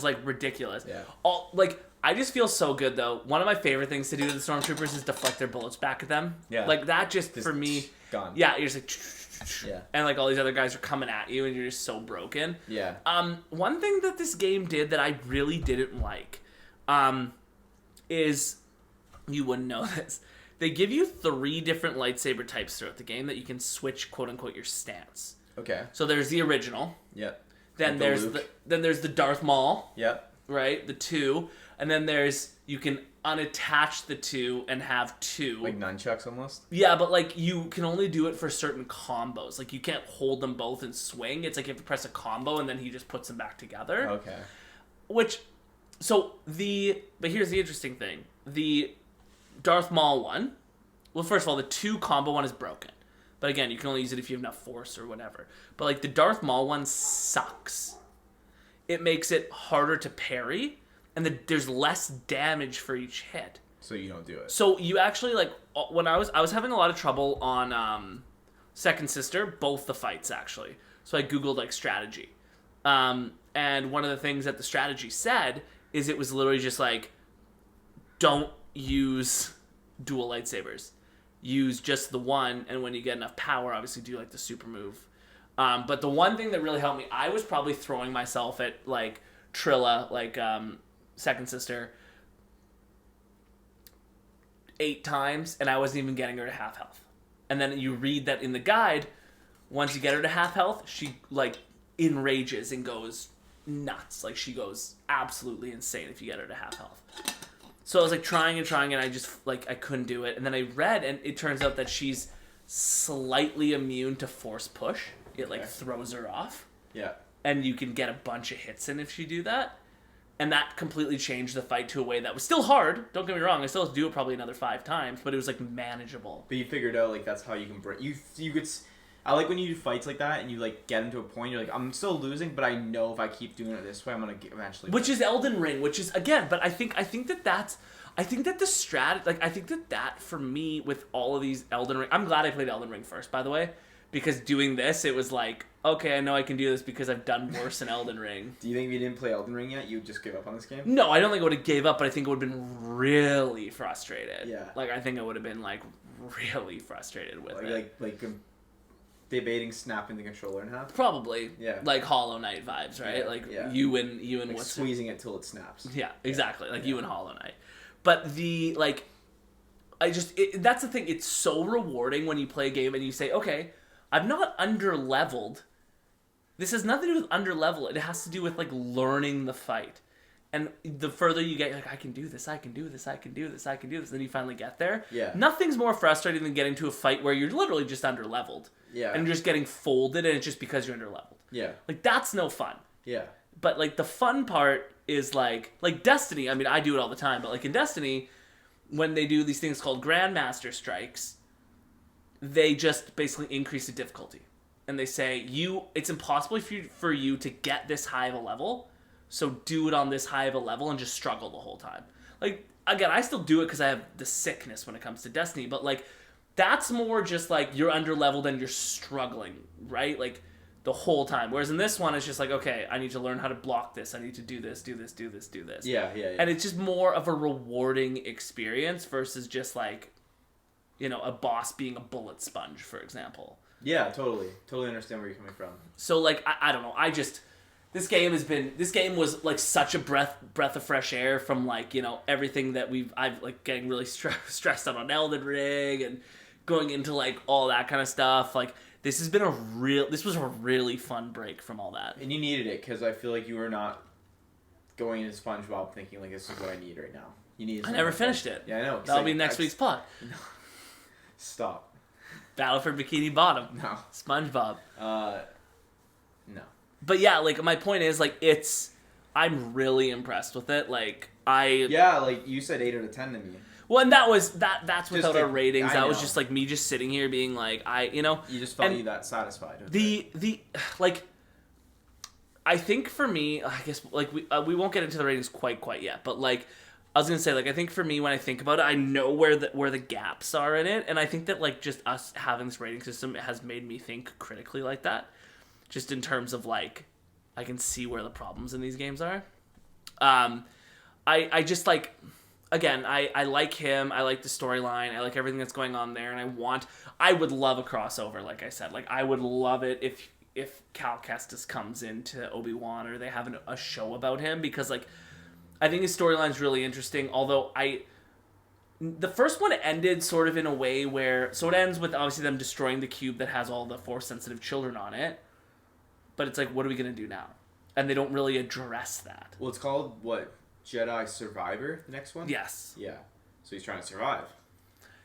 Speaker 2: like, ridiculous.
Speaker 3: Yeah.
Speaker 2: I just feel so good, though. One of my favorite things to do to the Stormtroopers is deflect their bullets back at them.
Speaker 3: Yeah.
Speaker 2: Like, that just for me...
Speaker 3: Gone.
Speaker 2: Yeah, you're just like...
Speaker 3: Yeah.
Speaker 2: And, like, all these other guys are coming at you, and you're just so broken.
Speaker 3: Yeah.
Speaker 2: One thing that this game did that I really didn't like is... You wouldn't know this. They give you 3 different lightsaber types throughout the game that you can switch, quote unquote, your stance.
Speaker 3: Okay.
Speaker 2: So there's the original.
Speaker 3: Yep.
Speaker 2: Then there's the Darth Maul.
Speaker 3: Yep.
Speaker 2: Right, the 2, and then you can unattach the 2 and have 2.
Speaker 3: Like nunchucks almost.
Speaker 2: Yeah, but like you can only do it for certain combos. Like you can't hold them both and swing. It's like you have to press a combo and then he just puts them back together.
Speaker 3: Okay.
Speaker 2: But here's the interesting thing. The Darth Maul one, well, first of all, the 2 combo one is broken. But again, you can only use it if you have enough force or whatever. But like the Darth Maul one sucks. It makes it harder to parry, and there's less damage for each hit.
Speaker 3: So you don't do it.
Speaker 2: So you actually, like, when I was having a lot of trouble on Second Sister, both the fights actually. So I googled like strategy, and one of the things that the strategy said is it was literally just like, don't use dual lightsabers. Use just the one, and when you get enough power, obviously do like the super move. But the one thing that really helped me, I was probably throwing myself at like Trilla, like Second Sister, 8 times, and I wasn't even getting her to half health. And then you read that in the guide, once you get her to half health, she like enrages and goes nuts. Like she goes absolutely insane if you get her to half health. So I was like trying, and I just like I couldn't do it. And then I read, and it turns out that she's slightly immune to force push. It like throws her off.
Speaker 3: Yeah.
Speaker 2: And you can get a bunch of hits in if you do that. And that completely changed the fight to a way that was still hard. Don't get me wrong. I still have to do it probably another 5 times, but it was like manageable.
Speaker 3: But you figured out like that's how you can break. You could. I like when you do fights like that and you like get into a point. You're like, I'm still losing, but I know if I keep doing it this way, I'm gonna eventually.
Speaker 2: Which is Elden Ring. Which is again, but I think that the strat, like I think that for me with all of these Elden Ring, I'm glad I played Elden Ring first, by the way. Because doing this, it was like, okay, I know I can do this because I've done worse in Elden Ring.
Speaker 3: Do you think if you didn't play Elden Ring yet, you'd just give up on this game?
Speaker 2: No, I don't think I would have gave up, but I think I would have been really frustrated.
Speaker 3: Yeah.
Speaker 2: Like, I think I would have been, like, really frustrated with it.
Speaker 3: Like debating snapping the controller in half?
Speaker 2: Probably.
Speaker 3: Yeah.
Speaker 2: Like Hollow Knight vibes, right?
Speaker 3: Yeah,
Speaker 2: like,
Speaker 3: yeah.
Speaker 2: you and
Speaker 3: like
Speaker 2: what's
Speaker 3: squeezing it till it snaps.
Speaker 2: Yeah, exactly. Like, you and Hollow Knight. But the, like, that's the thing. It's so rewarding when you play a game and you say, okay, I'm not under-leveled. This has nothing to do with under-level. It has to do with, like, learning the fight. And the further you get, you're like, I can do this, I can do this, I can do this, I can do this. Then you finally get there.
Speaker 3: Yeah.
Speaker 2: Nothing's more frustrating than getting to a fight where you're literally just under-leveled.
Speaker 3: Yeah.
Speaker 2: And you're just getting folded, and it's just because you're under-leveled.
Speaker 3: Yeah.
Speaker 2: Like, that's no fun.
Speaker 3: Yeah.
Speaker 2: But, like, the fun part is, like Destiny. I mean, I do it all the time. But, like, in Destiny, when they do these things called Grandmaster Strikes, they just basically increase the difficulty. And they say, it's impossible for you to get this high of a level, so do it on this high of a level and just struggle the whole time. Like, again, I still do it because I have the sickness when it comes to Destiny, but, like, that's more just, like, you're under-leveled and you're struggling, right? Like, the whole time. Whereas in this one, it's just like, okay, I need to learn how to block this. I need to do this, do this, do this, do this.
Speaker 3: Yeah.
Speaker 2: And it's just more of a rewarding experience versus just, like, you know, a boss being a bullet sponge, for example.
Speaker 3: Yeah, totally. Totally understand where you're coming from.
Speaker 2: So, like, I don't know. This game was, like, such a breath of fresh air from, like, you know, everything that I've, like, getting really stressed out on Elden Ring and going into, like, all that kind of stuff. Like, this was a really fun break from all that.
Speaker 3: And you needed it, because I feel like you were not going into SpongeBob thinking, like, this is what I need right now. You needed.
Speaker 2: I never finished it.
Speaker 3: Yeah, I know.
Speaker 2: That'll be next week's pod.
Speaker 3: No. Stop.
Speaker 2: Battle for Bikini Bottom.
Speaker 3: No.
Speaker 2: SpongeBob.
Speaker 3: No.
Speaker 2: But yeah, like, my point is, like, I'm really impressed with it. Like,
Speaker 3: Yeah, like, you said 8 out of 10 to me.
Speaker 2: Well, and that's without our ratings.
Speaker 3: I
Speaker 2: That was
Speaker 3: know.
Speaker 2: just, like, me just sitting here being like, you know.
Speaker 3: You just felt you that satisfied.
Speaker 2: Like, I think for me, I guess, like, we won't get into the ratings quite yet, but, like, I was gonna say, like, I think for me, when I think about it, I know where the gaps are in it, and I think that, like, just us having this rating system has made me think critically like that, just in terms of, like, I can see where the problems in these games are. I just, like, again, I like him, I like the storyline, I like everything that's going on there, and I would love a crossover, like I said. Like, I would love it if Cal Kestis comes into Obi Wan, or they have a show about him, because, like, I think his storyline's really interesting, although the first one ended sort of in a way where, so it ends with obviously them destroying the cube that has all the Force-sensitive children on it, but it's like, what are we going to do now? And they don't really address that.
Speaker 3: Well, it's called, what, Jedi Survivor, the next one?
Speaker 2: Yes.
Speaker 3: Yeah. So he's trying to survive.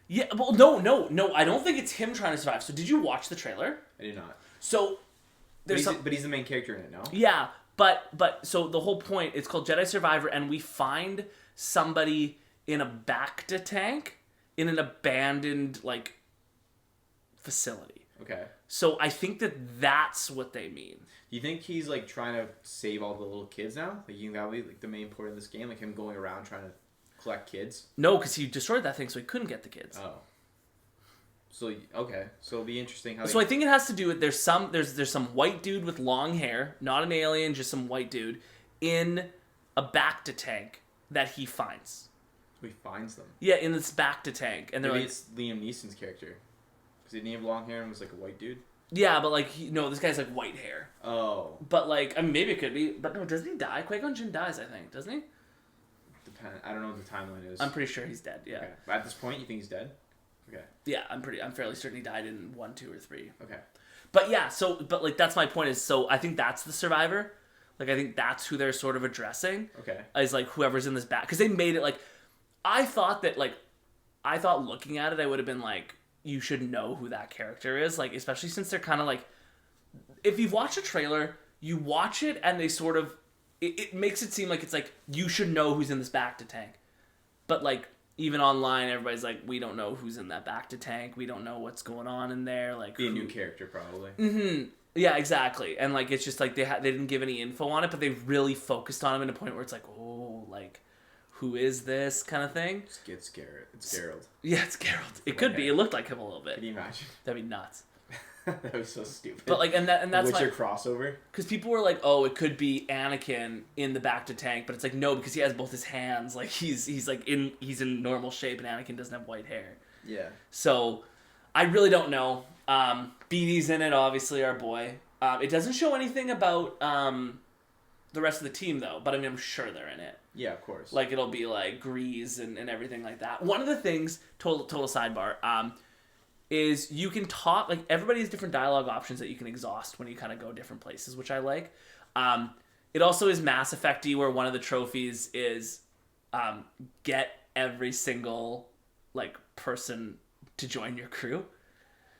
Speaker 2: Yeah, well, no, I don't think it's him trying to survive. So did you watch the trailer?
Speaker 3: I did not.
Speaker 2: So,
Speaker 3: But he's the main character in it, no?
Speaker 2: Yeah, but so the whole point, it's called Jedi Survivor, and we find somebody in a Bacta tank in an abandoned, like, facility.
Speaker 3: Okay.
Speaker 2: So I think that's what they mean.
Speaker 3: Do you think he's, like, trying to save all the little kids now? Like, you think that would be, like, the main point of this game? Like, him going around trying to collect kids?
Speaker 2: No, because he destroyed that thing, so he couldn't get the kids.
Speaker 3: Oh. So, okay. So it'll be interesting how...
Speaker 2: So I think it has to do with, there's some white dude with long hair, not an alien, just some white dude, in a Bacta tank that he finds.
Speaker 3: So he finds them.
Speaker 2: Yeah, in this Bacta tank. And they're
Speaker 3: Maybe
Speaker 2: like...
Speaker 3: it's Liam Neeson's character. Because he didn't have long hair and was, like, a white dude?
Speaker 2: Yeah, but, like, no, this guy's, like, white hair.
Speaker 3: Oh.
Speaker 2: But, like, I mean, maybe it could be. But no, doesn't he die? Qui-Gon Jinn dies, I think, doesn't he?
Speaker 3: I don't know what the timeline is.
Speaker 2: I'm pretty sure he's dead, yeah.
Speaker 3: Okay. But at this point, you think he's dead? Okay.
Speaker 2: Yeah, I'm fairly certain he died in 1, 2, or 3.
Speaker 3: Okay.
Speaker 2: But yeah, but like, that's my point is, so I think that's the survivor. Like, I think that's who they're sort of addressing.
Speaker 3: Okay.
Speaker 2: Is, like, whoever's in this back. Because they made it, like, I thought looking at it, I would have been like, you should know who that character is. Like, especially since they're kind of like, if you've watched a trailer, you watch it and they sort of, it makes it seem like it's like you should know who's in this Bacta tank, but like even online, everybody's like, we don't know who's in that Bacta tank. We don't know what's going on in there. Like,
Speaker 3: be a new character probably.
Speaker 2: Mm-hmm. Yeah, exactly. And like it's just like they didn't give any info on it, but they really focused on him to a point where it's like, oh, like who is this kind of thing?
Speaker 3: It's Garrett. It's Gerald.
Speaker 2: Yeah, it's Geralt. It could be. It looked like him a little bit.
Speaker 3: Can you imagine?
Speaker 2: That'd be nuts.
Speaker 3: That was so stupid.
Speaker 2: But like, and that's
Speaker 3: Witcher
Speaker 2: like
Speaker 3: crossover.
Speaker 2: because people were like, oh, it could be Anakin in the Bacta tank, but it's like no, because he has both his hands. Like he's like he's in normal shape, and Anakin doesn't have white hair.
Speaker 3: Yeah.
Speaker 2: So I really don't know. BD's in it, obviously, our boy. It doesn't show anything about the rest of the team though, but I mean, I'm sure they're in it.
Speaker 3: Yeah, of course.
Speaker 2: Like it'll be like Grease and everything like that. One of the things, total sidebar, is you can talk, like everybody has different dialogue options that you can exhaust when you kind of go different places, which I like. It also is Mass Effect-y, where one of the trophies is get every single like person to join your crew.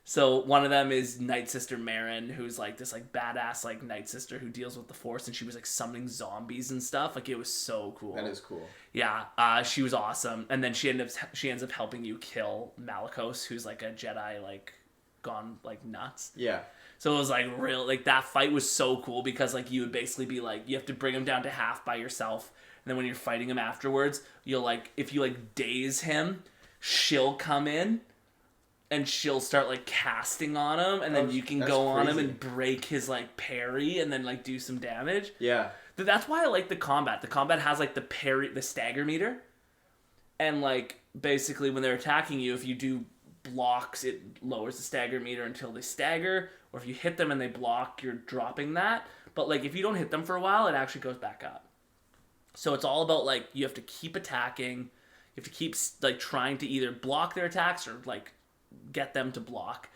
Speaker 2: So one of them is Night Sister Marin, who's like this like badass like Night Sister who deals with the Force, and she was like summoning zombies and stuff. Like it was so cool.
Speaker 3: That is cool.
Speaker 2: Yeah, she was awesome. And then she ends up helping you kill Malicos, who's like a Jedi like gone like nuts.
Speaker 3: Yeah.
Speaker 2: So it was like real, like that fight was so cool because like you would basically be like, you have to bring him down to half by yourself, and then when you're fighting him afterwards, you'll like, if you like daze him, she'll come in and she'll start like casting on him, and then you can go on him and break his like parry and then like do some damage.
Speaker 3: Yeah.
Speaker 2: That's why I like the combat. The combat has like the stagger meter, and like basically when they're attacking you, if you do blocks, it lowers the stagger meter until they stagger, or if you hit them and they block, you're dropping that. But like if you don't hit them for a while, it actually goes back up. So it's all about like you have to keep attacking, you have to keep like trying to either block their attacks or like get them to block.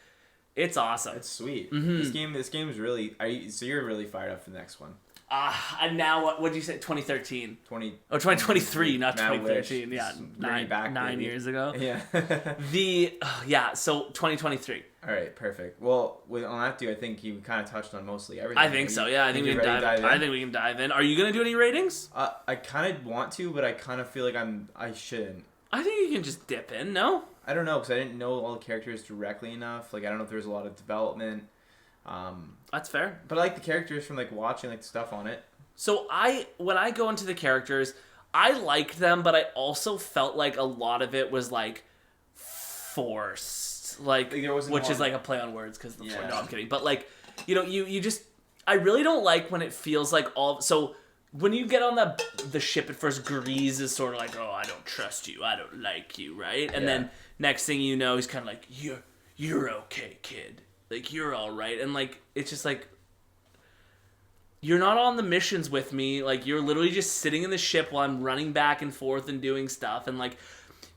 Speaker 2: It's awesome.
Speaker 3: It's sweet.
Speaker 2: Mm-hmm.
Speaker 3: This game is really. So you're really fired up for the next one.
Speaker 2: And now what did you say? 2013. 2023, not
Speaker 3: Matt
Speaker 2: 2013.
Speaker 3: Wish.
Speaker 2: Yeah,
Speaker 3: Bring it back,
Speaker 2: nine
Speaker 3: baby.
Speaker 2: years ago.
Speaker 3: Yeah.
Speaker 2: So 2023.
Speaker 3: All right, perfect. Well, on that, I think you kind of touched on mostly everything.
Speaker 2: I think so. Yeah, I think we can dive in. I think we can dive in. Are you gonna do any ratings?
Speaker 3: I kind of want to, but I kind of feel like I shouldn't.
Speaker 2: I think you can just dip in. No.
Speaker 3: I don't know, because I didn't know all the characters directly enough. Like, I don't know if there was a lot of development.
Speaker 2: That's fair.
Speaker 3: But I like the characters from, like, watching, like, stuff on it.
Speaker 2: So, when I go into the characters, I liked them, but I also felt like a lot of it was, like, forced. Like which is, like, a play on words, because, no, I'm kidding. But, like, you know, you just... I really don't like when it feels like all... So... When you get on the ship at first, Grease is sort of like, oh, I don't trust you, I don't like you, right? And then next thing you know, he's kind of like, you're okay, kid. Like, you're all right. And, like, it's just like, you're not on the missions with me. Like, you're literally just sitting in the ship while I'm running back and forth and doing stuff. And, like,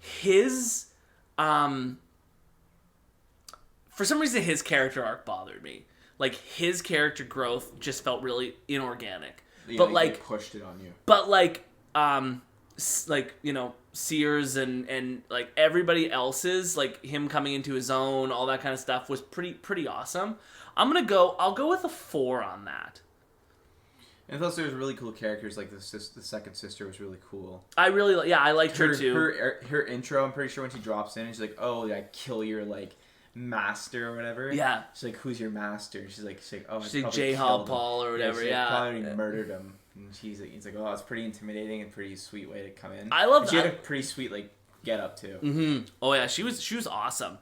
Speaker 2: his, for some reason, his character arc bothered me. Like, his character growth just felt really inorganic.
Speaker 3: Yeah,
Speaker 2: but like
Speaker 3: pushed it on you.
Speaker 2: But like you know, Sears and like everybody else's, like him coming into his own, all that kind of stuff was pretty awesome. I'll go with a 4 on that.
Speaker 3: And plus, there's really cool characters. Like the second sister was really cool.
Speaker 2: I liked her too.
Speaker 3: Her intro, I'm pretty sure when she drops in, she's like, "Oh, I kill your like master or whatever."
Speaker 2: Yeah.
Speaker 3: She's like, "Who's your master?" She's like, "Oh,
Speaker 2: she's like J. Hall Paul or whatever."
Speaker 3: Yeah. Probably murdered him. And he's like, "Oh, it's pretty intimidating and pretty sweet way to come in."
Speaker 2: I love that.
Speaker 3: She had a pretty sweet like get up too.
Speaker 2: Mm-hmm. Oh yeah, she was awesome.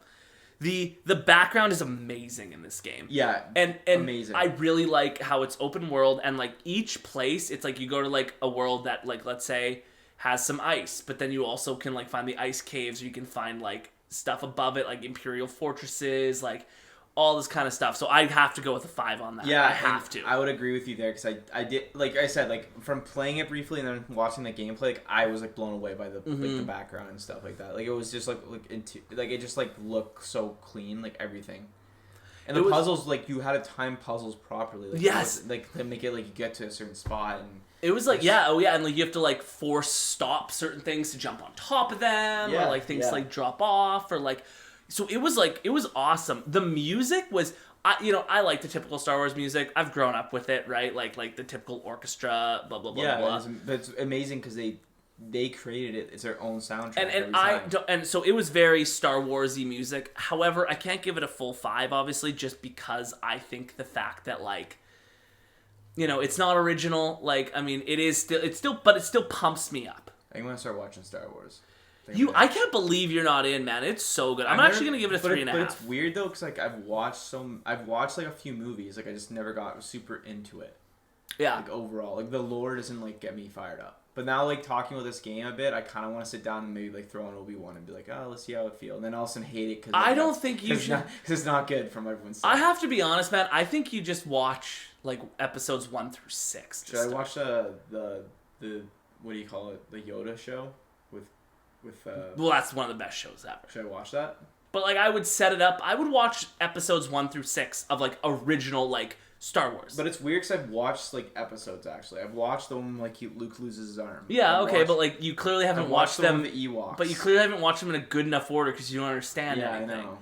Speaker 2: The background is amazing in this game.
Speaker 3: Yeah,
Speaker 2: and
Speaker 3: amazing.
Speaker 2: I really like how it's open world, and like each place, it's like you go to like a world that like, let's say, has some ice, but then you also can like find the ice caves, or you can find like stuff above it, like Imperial fortresses, like all this kind of stuff. So I have to go with a 5 on that.
Speaker 3: Yeah,
Speaker 2: I have to.
Speaker 3: I would agree with you there, because I did, like I said, like from playing it briefly and then watching the gameplay, like I was like blown away by the like the background and stuff like that. Like it was just like it just like looked so clean, like everything. And the puzzles, like you had to time puzzles properly. Like,
Speaker 2: yes.
Speaker 3: Like to make it like you get to a certain spot and.
Speaker 2: It was like, and like you have to like force stop certain things to jump on top of them, or like things like drop off, or like, so it was awesome. The music was, I like the typical Star Wars music. I've grown up with it, right? Like the typical orchestra, blah blah blah blah.
Speaker 3: It's amazing because they created it. It's their own soundtrack.
Speaker 2: And so it was very Star Warsy music. However, I can't give it a full 5, obviously, just because I think the fact that like, it's not original. Like, I mean, it still pumps me up.
Speaker 3: I think when I start watching Star Wars.
Speaker 2: I can't believe you're not in, man. It's so good. I'm actually gonna give it a 3.5.
Speaker 3: But it's weird though, because like I've watched like a few movies. Like I just never got super into it.
Speaker 2: Yeah.
Speaker 3: Like overall, like the lore doesn't like get me fired up. But now like talking about this game a bit, I kind of want to sit down and maybe like throw on Obi Wan and be like, oh, let's see how it feels. And then all of a sudden hate it because
Speaker 2: I don't think you should.
Speaker 3: Because it's not good from everyone's side.
Speaker 2: I have to be honest, man. I think you just watch like episodes 1 through 6.
Speaker 3: Should I watch the what do you call it? The Yoda show with
Speaker 2: well, that's one of the best shows ever.
Speaker 3: Should I watch that?
Speaker 2: But like I would set it up. I would watch episodes 1 through 6 of like original like Star Wars.
Speaker 3: But it's weird because I've watched like episodes actually. I've watched the one like Luke loses his arm.
Speaker 2: Yeah, but like you clearly haven't watched them.
Speaker 3: The Ewoks.
Speaker 2: But you clearly haven't watched them in a good enough order because you don't understand anything. I know.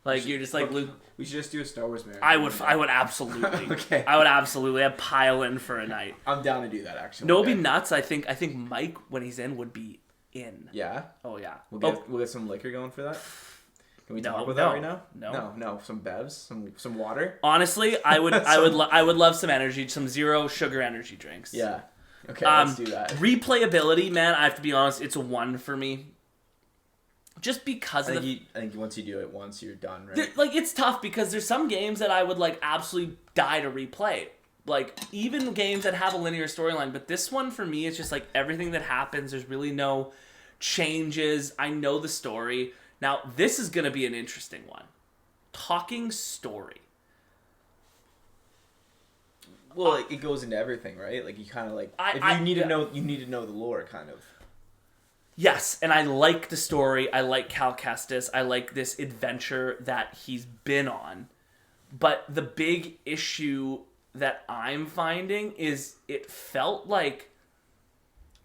Speaker 2: Like you're just like Luke.
Speaker 3: We should just do a Star Wars marathon.
Speaker 2: I would absolutely.
Speaker 3: Okay.
Speaker 2: I would absolutely. I'd pile in for a night.
Speaker 3: I'm down to do that actually.
Speaker 2: No, it'd be nuts. I think Mike when he's in would be in.
Speaker 3: Yeah.
Speaker 2: Oh yeah.
Speaker 3: We'll get some liquor going for that. Can we talk about that right now? No. Some bevs, some water.
Speaker 2: Honestly, I would love some energy, some zero sugar energy drinks.
Speaker 3: Yeah. Okay, let's do that.
Speaker 2: Replayability, man. I have to be honest, it's a 1 for me. Just because
Speaker 3: I think once you do it once, you're done, right?
Speaker 2: Like it's tough because there's some games that I would like absolutely die to replay. Like even games that have a linear storyline, but this one for me is just like everything that happens. There's really no changes. I know the story. Now, this is going to be an interesting one. Talking story.
Speaker 3: Well, it goes into everything, right? Like you kind of like you need to know the lore, kind of.
Speaker 2: Yes, and I like the story. I like Cal Kestis. I like this adventure that he's been on. But the big issue that I'm finding is it felt like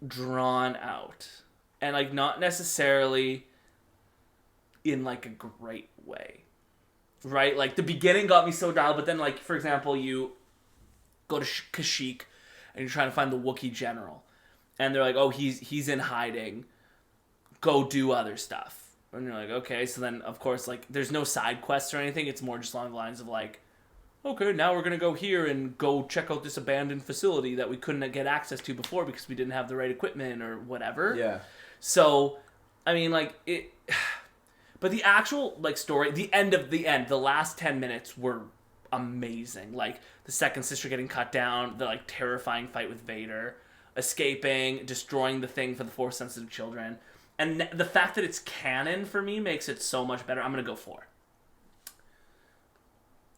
Speaker 2: drawn out, and like not necessarily in like a great way, right? Like the beginning got me so dialed, but then like for example, you go to Kashyyyk and you're trying to find the Wookiee general, and they're like, oh, he's in hiding, go do other stuff, and you're like, okay. So then of course like there's no side quests or anything. It's more just along the lines of like, okay, now we're gonna go here and go check out this abandoned facility that we couldn't get access to before because we didn't have the right equipment or whatever.
Speaker 3: Yeah.
Speaker 2: So I mean like it. But the actual like story, the last 10 minutes were amazing. Like the second sister getting cut down, the like terrifying fight with Vader, escaping, destroying the thing for the Force sensitive children, and the fact that it's canon for me makes it so much better. I'm gonna go 4.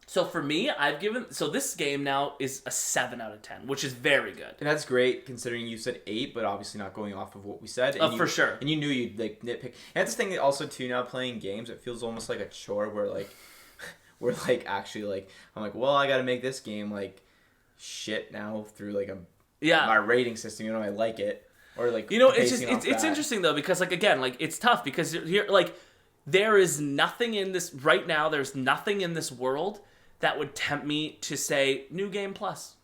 Speaker 2: So for me, this game now is a 7 out of 10, which is very good.
Speaker 3: And that's great considering you said 8, but obviously not going off of what we said.
Speaker 2: For sure.
Speaker 3: And you knew you'd like nitpick. And that's the thing also too, now playing games, it feels almost like a chore where like, we're like actually like, I'm like, well, I got to make this game like shit now through like my rating system. I like it. Or like,
Speaker 2: it's interesting though, because like, again, like it's tough because you're like, there is nothing in this right now. There's nothing in this world that would tempt me to say new game plus.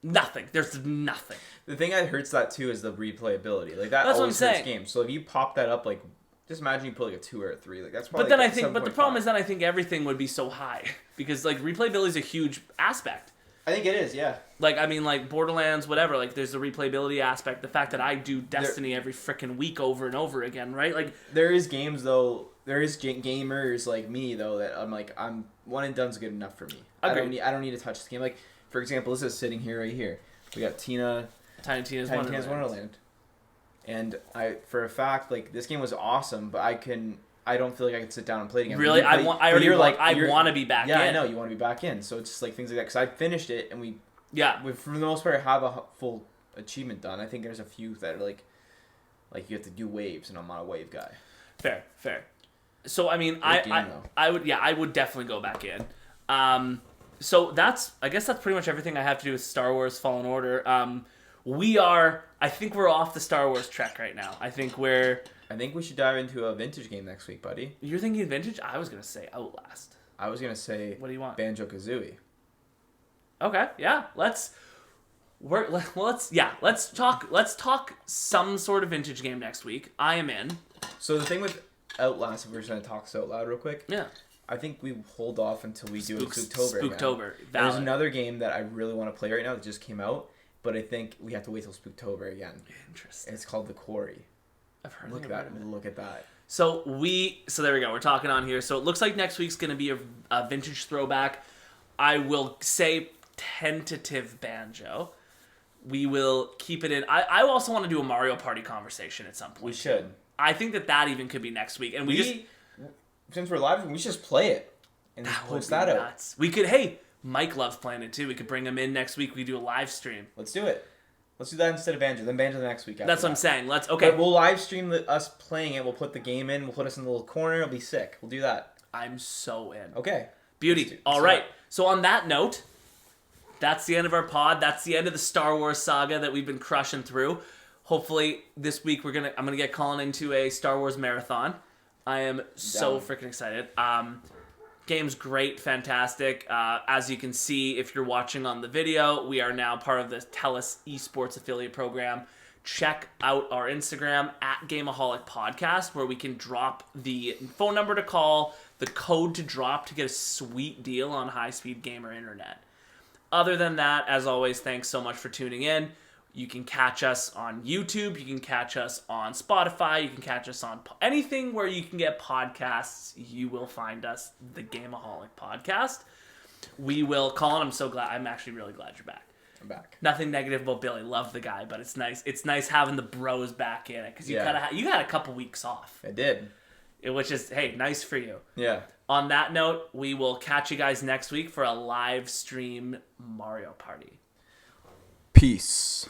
Speaker 2: Nothing. There's nothing.
Speaker 3: The thing that hurts that too is the replayability. Like that always hurts games. So if you pop that up, like just imagine you put like a 2 or a 3. Like that's probably.
Speaker 2: But the problem is that I think everything would be so high because like replayability is a huge aspect.
Speaker 3: I think it is, yeah.
Speaker 2: Like I mean, like Borderlands, whatever. Like there's the replayability aspect. The fact that I do Destiny every freaking week over and over again, right? Like
Speaker 3: there is games though. There is gamers like me though that I'm one and done's good enough for me.
Speaker 2: Agreed.
Speaker 3: I don't need to touch this game. Like for example, this is sitting here right here. We got Tiny Tina's Wonderland. And I for a fact like this game was awesome, but I don't feel like I could sit down and play it again.
Speaker 2: Really, I want to be back in.
Speaker 3: Yeah, I know you want to be back in. So it's just like things like that because I finished it and we for the most part have a full achievement done. I think there's a few that are like you have to do waves, and I'm not a wave guy.
Speaker 2: Fair. So I mean, I would definitely go back in. So I guess that's pretty much everything I have to do with Star Wars Fallen Order. I think we're off the Star Wars trek right now. I think we should dive into a vintage game next week, buddy. You're thinking vintage? I was gonna say Outlast.
Speaker 3: I was gonna say.
Speaker 2: What do you want?
Speaker 3: Banjo-Kazooie.
Speaker 2: Okay, yeah. Let's talk some sort of vintage game next week. I am in.
Speaker 3: So the thing with Outlast, if we're just gonna talk so out loud real quick.
Speaker 2: Yeah.
Speaker 3: I think we hold off until we do Spooktober.
Speaker 2: Spooktober.
Speaker 3: There's another game that I really want to play right now that just came out, but I think we have to wait till Spooktober again.
Speaker 2: Interesting.
Speaker 3: It's called The Quarry.
Speaker 2: I've heard
Speaker 3: Look
Speaker 2: about it.
Speaker 3: Look at that.
Speaker 2: So there we go. We're talking on here. So it looks like next week's going to be a vintage throwback. I will say tentative Banjo. We will keep it in. I also want to do a Mario Party conversation at some point.
Speaker 3: We should.
Speaker 2: I think that even could be next week. And
Speaker 3: since we're live, we should just play it and just post that out.
Speaker 2: Nuts. We could. Hey, Mike loves playing it too. We could bring him in next week. We do a live stream.
Speaker 3: Let's do it. Let's do that instead of Banjo. Then Banjo the next week.
Speaker 2: That's what I'm saying. Okay.
Speaker 3: But we'll live stream us playing it. We'll put the game in. We'll put us in the little corner. It'll be sick. We'll do that.
Speaker 2: I'm so in.
Speaker 3: Okay.
Speaker 2: Beauty. All right. So on that note, that's the end of our pod. That's the end of the Star Wars saga that we've been crushing through. Hopefully this week I'm gonna get Colin into a Star Wars marathon. I am so freaking excited. Game's great, fantastic. As you can see, if you're watching on the video, we are now part of the TELUS Esports affiliate program. Check out our Instagram at Gameaholic Podcast, where we can drop the phone number to call, the code to drop to get a sweet deal on high-speed gamer internet. Other than that, as always, thanks so much for tuning in. You can catch us on YouTube. You can catch us on Spotify. You can catch us on anything where you can get podcasts. You will find us, the Gameaholic Podcast. Colin, I'm so glad. I'm actually really glad you're back.
Speaker 3: I'm back.
Speaker 2: Nothing negative about Billy. Love the guy, but it's nice. It's nice having the bros back in it because you had a couple weeks off.
Speaker 3: I did.
Speaker 2: Which is, hey, nice for you.
Speaker 3: Yeah.
Speaker 2: On that note, we will catch you guys next week for a live stream Mario Party.
Speaker 3: Peace.